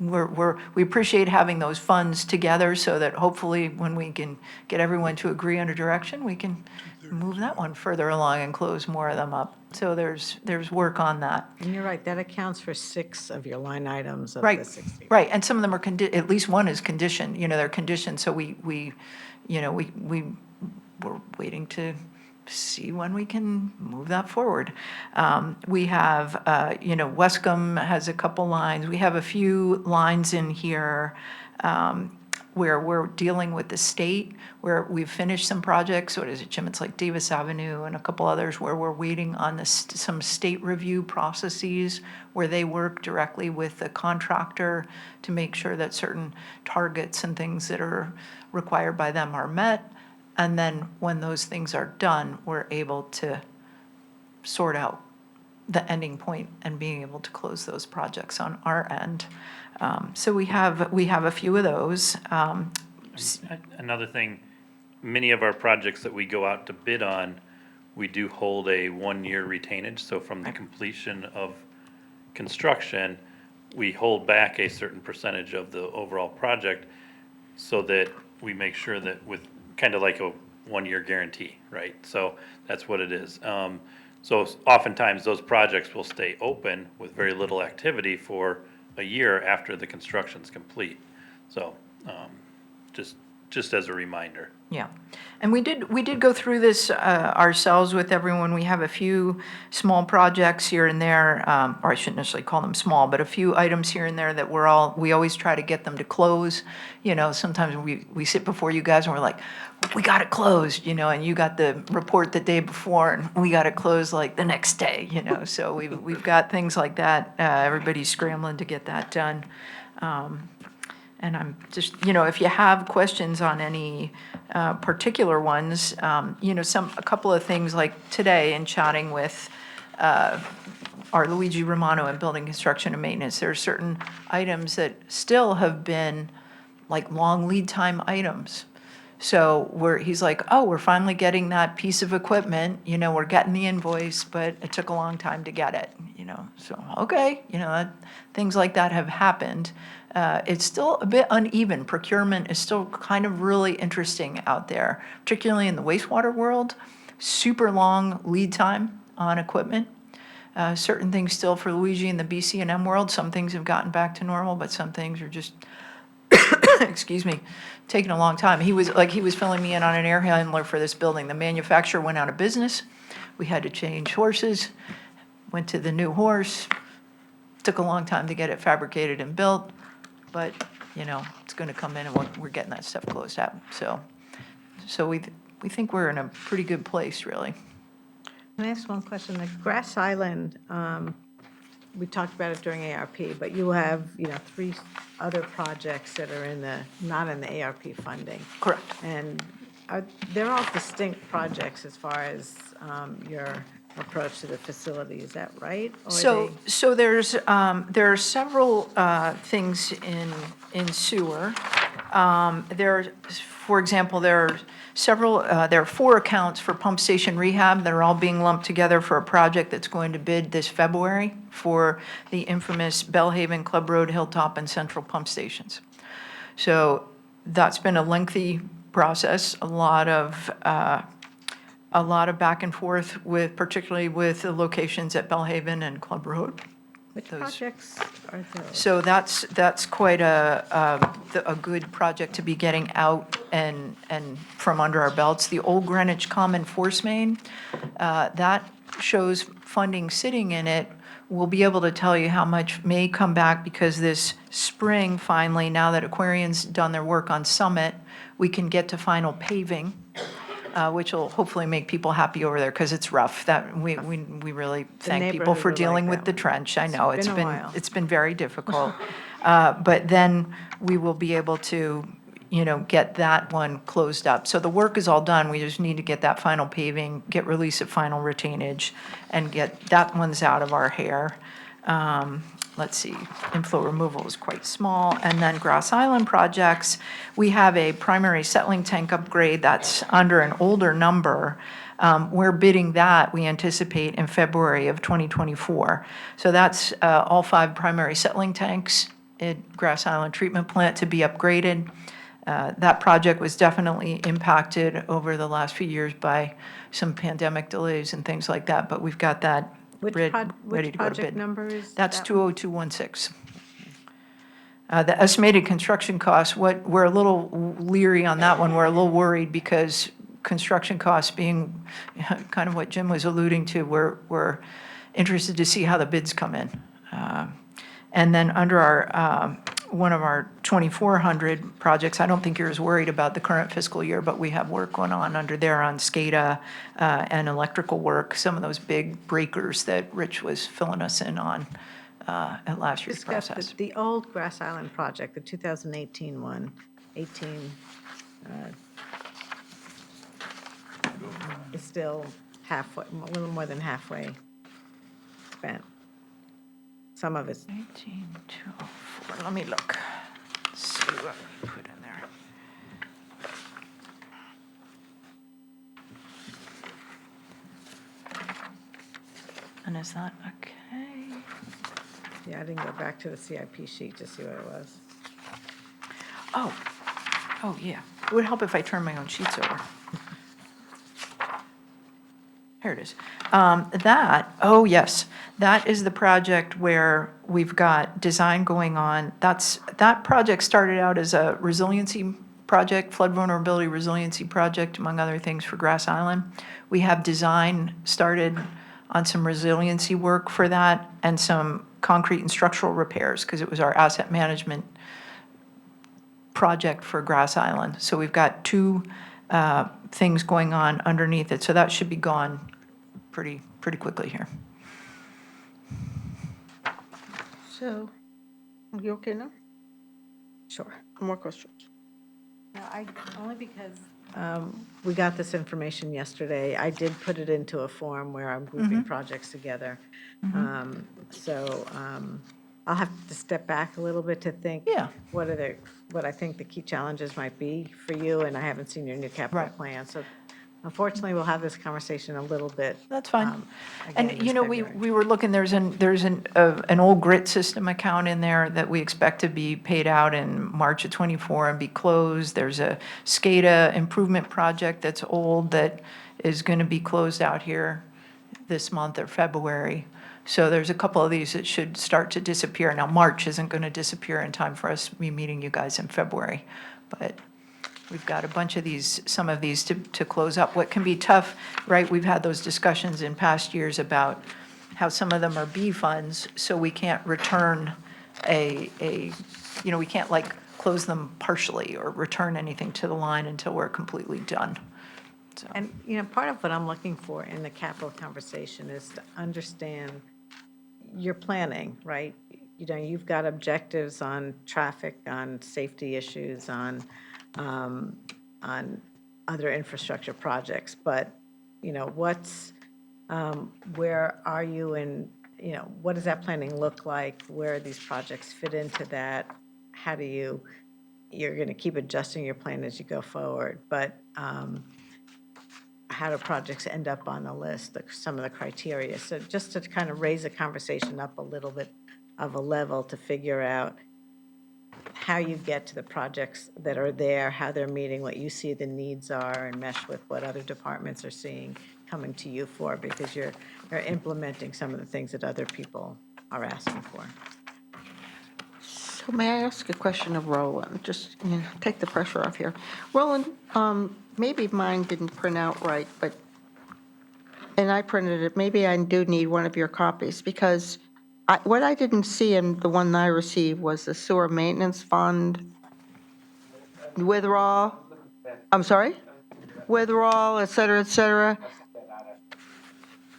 we appreciate having those funds together so that hopefully when we can get everyone to agree on a direction, we can move that one further along and close more of them up. So there's work on that. And you're right, that accounts for 6 of your line items of Right, the 60. right, and some of them are, at least one is conditioned, they're conditioned, so we're waiting to see when we can move that forward. We have, Wescom has a couple lines, we have a few lines in here where we're dealing with the state, where we've finished some projects, what is it, Jim, it's like Davis Avenue and a couple others where we're waiting on some state review processes where they work directly with the contractor to make sure that certain targets and things that are required by them are met. And then when those things are done, we're able to sort out the ending point and being able to close those projects on our end. So we have a few of those. Another thing, many of our projects that we go out to bid on, we do hold a 1-year retainage. So from the completion of construction, we hold back a certain percentage of the overall project so that we make sure that with kind of like a 1-year guarantee, right? So that's what it is. So oftentimes those projects will stay open with very little activity for a year after the construction's complete. So just as a reminder. Yeah, and we did go through this ourselves with everyone. We have a few small projects here and there, or I shouldn't necessarily call them small, but a few items here and there that we always try to get them to close. Sometimes we sit before you guys and we're like, we got it closed, and you got the report the day before and we got it closed like the next day, So we've got things like that. Everybody's scrambling to get that done. And I'm just, if you have questions on any particular ones, a couple of things like today in chatting with our Luigi Romano in Building Construction and Maintenance, there are certain items that still have been like long lead time items. So he's like, oh, we're finally getting that piece of equipment, we're getting the invoice, but it took a long time to get it, So, okay, things like that have happened. It's still a bit uneven. Procurement is still kind of really interesting out there, particularly in the wastewater world. Super long lead time on equipment. Certain things still for Luigi in the BC&M world. Some things have gotten back to normal, but some things are just, excuse me, taking a long time. He was filling me in on an air handler for this building. The manufacturer went out of business. We had to change horses. Went to the new horse. Took a long time to get it fabricated and built. But, it's going to come in and we're getting that stuff closed out. So we think we're in a pretty good place, really. Can I ask one question? Like Grass Island, we talked about it during ARP, but you have, 3 other projects that are not in the ARP funding. Correct. And they're all distinct projects as far as your approach to the facility, is that right? Or So there are several things in sewer. For example, there are 4 accounts for pump station rehab that are all being lumped together for a project that's going to bid this February for the infamous Bellhaven, Club Road, Hilltop, and Central pump stations. So that's been a lengthy process, a lot of back and forth particularly with the locations at Bellhaven and Club Road. Which projects are those? So that's quite a good project to be getting out and from under our belts. The old Greenwich Common Force Main, that shows funding sitting in it. We'll be able to tell you how much may come back because this spring, finally, now that Aquarian's done their work on Summit, we can get to final paving. Which will hopefully make people happy over there because it's rough. That we really thank people for neighborhood will dealing like with that the one. trench. I know It's been a while. it's been very difficult, but then we will be able to get that one closed up. So the work is all done. We just need to get that final paving, get release of final retainage, and get that one's out of our hair. Let's see, inflow removal is quite small. And then Grass Island projects, we have a primary settling tank upgrade that's under an older number. We're bidding that, we anticipate, in February of 2024. So that's all 5 primary settling tanks Grass Island Treatment Plant to be upgraded. That project was definitely impacted over the last few years by some pandemic delays and things like that, but we've got that Which ready which to go to project bid. number is That's that one? 20216. The estimated construction costs, we're a little leery on that one. We're a little worried because construction costs being kind of what Jim was alluding to, we're interested to see how the bids come in. And then under our, one of our 2,400 projects, I don't think you're as worried about the current fiscal year, but we have work going on under there on SCADA and electrical work, some of those big breakers that Rich was filling us in on at last year's Discuss process. the old Grass Island project, the 2018 one, is still halfway, a little more than halfway spent. Some of it's 18204, let me look. See what we put in there. And is that okay? Yeah, I didn't go back to the CIP sheet to see what it was. Oh, yeah. It would help if I turned my own sheets over. Here it is. Yes, that is the project where we've got design going on. That project started out as a resiliency project, flood vulnerability resiliency project, among other things, for Grass Island. We have design started on some resiliency work for that and some concrete and structural repairs, because it was our asset management project for Grass Island. So we've got two things going on underneath it, so that should be gone pretty quickly here. So, are you okay now? Sure. More questions? No, only because we got this information yesterday. I did put it into a form where I'm grouping projects together. I'll have to step back a little bit to think. Yeah. What I think the key challenges might be for you, and I haven't seen your new capital Right. plan. So unfortunately, we'll have this conversation a little bit. That's fine. again And, in you know, February. we were looking, there's an old grit system account in there that we expect to be paid out in March of '24 and be closed. There's a SCADA improvement project that's old that is going to be closed out here this month or February. So there's a couple of these that should start to disappear. Now, March isn't going to disappear in time for us to be meeting you guys in February, but we've got a bunch of these, some of these to close up. What can be tough, right, we've had those discussions in past years about how some of them are B funds, so we can't return we can't like close them partially or return anything to the line until we're completely done. So, And, part of what I'm looking for in the capital conversation is to understand your planning, right? You've got objectives on traffic, on safety issues, on other infrastructure projects, but, where are you in, what does that planning look like? Where these projects fit into that? How do you're going to keep adjusting your plan as you go forward, but how do projects end up on the list, some of the criteria? So just to kind of raise the conversation up a little bit of a level to figure out how you get to the projects that are there, how they're meeting what you see the needs are, and mesh with what other departments are seeing, coming to you for, because you're implementing some of the things that other people are asking for. So may I ask a question of Roland? Just take the pressure off here. Roland, maybe mine didn't print out right, and I printed it. Maybe I do need one of your copies, because what I didn't see in the one I received was the sewer maintenance fund withdrawal. I'm sorry? Withdrawal, et cetera, et cetera.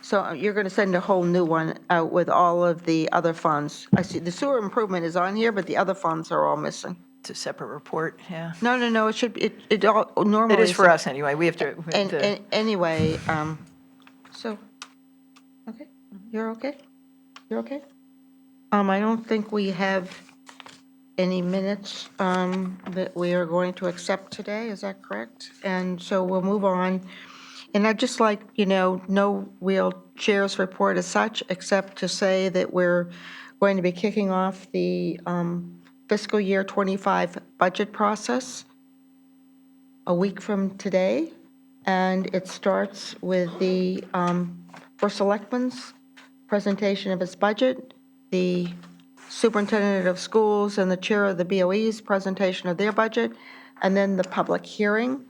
So you're going to send a whole new one out with all of the other funds. I see the sewer improvement is on here, but the other funds are all missing. it's a separate report, yeah. No, it should, it all, normally. It is for us anyway, we have to. Anyway, so, okay, you're okay? You're okay? I don't think we have any minutes that we are going to accept today, is that correct? And so we'll move on. And I'd just like, no real chair's report as such, except to say that we're going to be kicking off the fiscal year '25 budget process a week from today, and it starts with the First Selectman's presentation of his budget, the superintendent of schools and the chair of the BOE's presentation of their budget, and then the public hearing.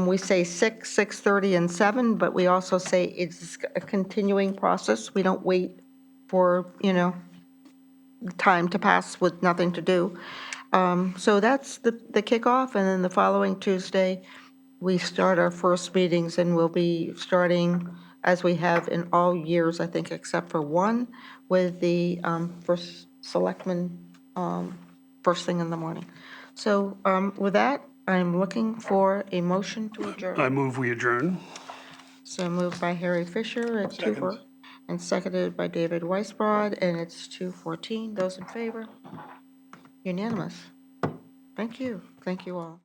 We say 6, 6:30, and 7, but we also say it's a continuing process. We don't wait for, time to pass with nothing to do. So that's the kickoff, and then the following Tuesday, we start our first meetings, and we'll be starting, as we have in all years, I think, except for one, with the first selectman, first thing in the morning. So with that, I'm looking for a motion to adjourn. I move we adjourn. So moved by Harry Fisher at 2:04, and seconded by David Weisbrod, and it's 2:14. Those in favor? Unanimous. Thank you. Thank you all.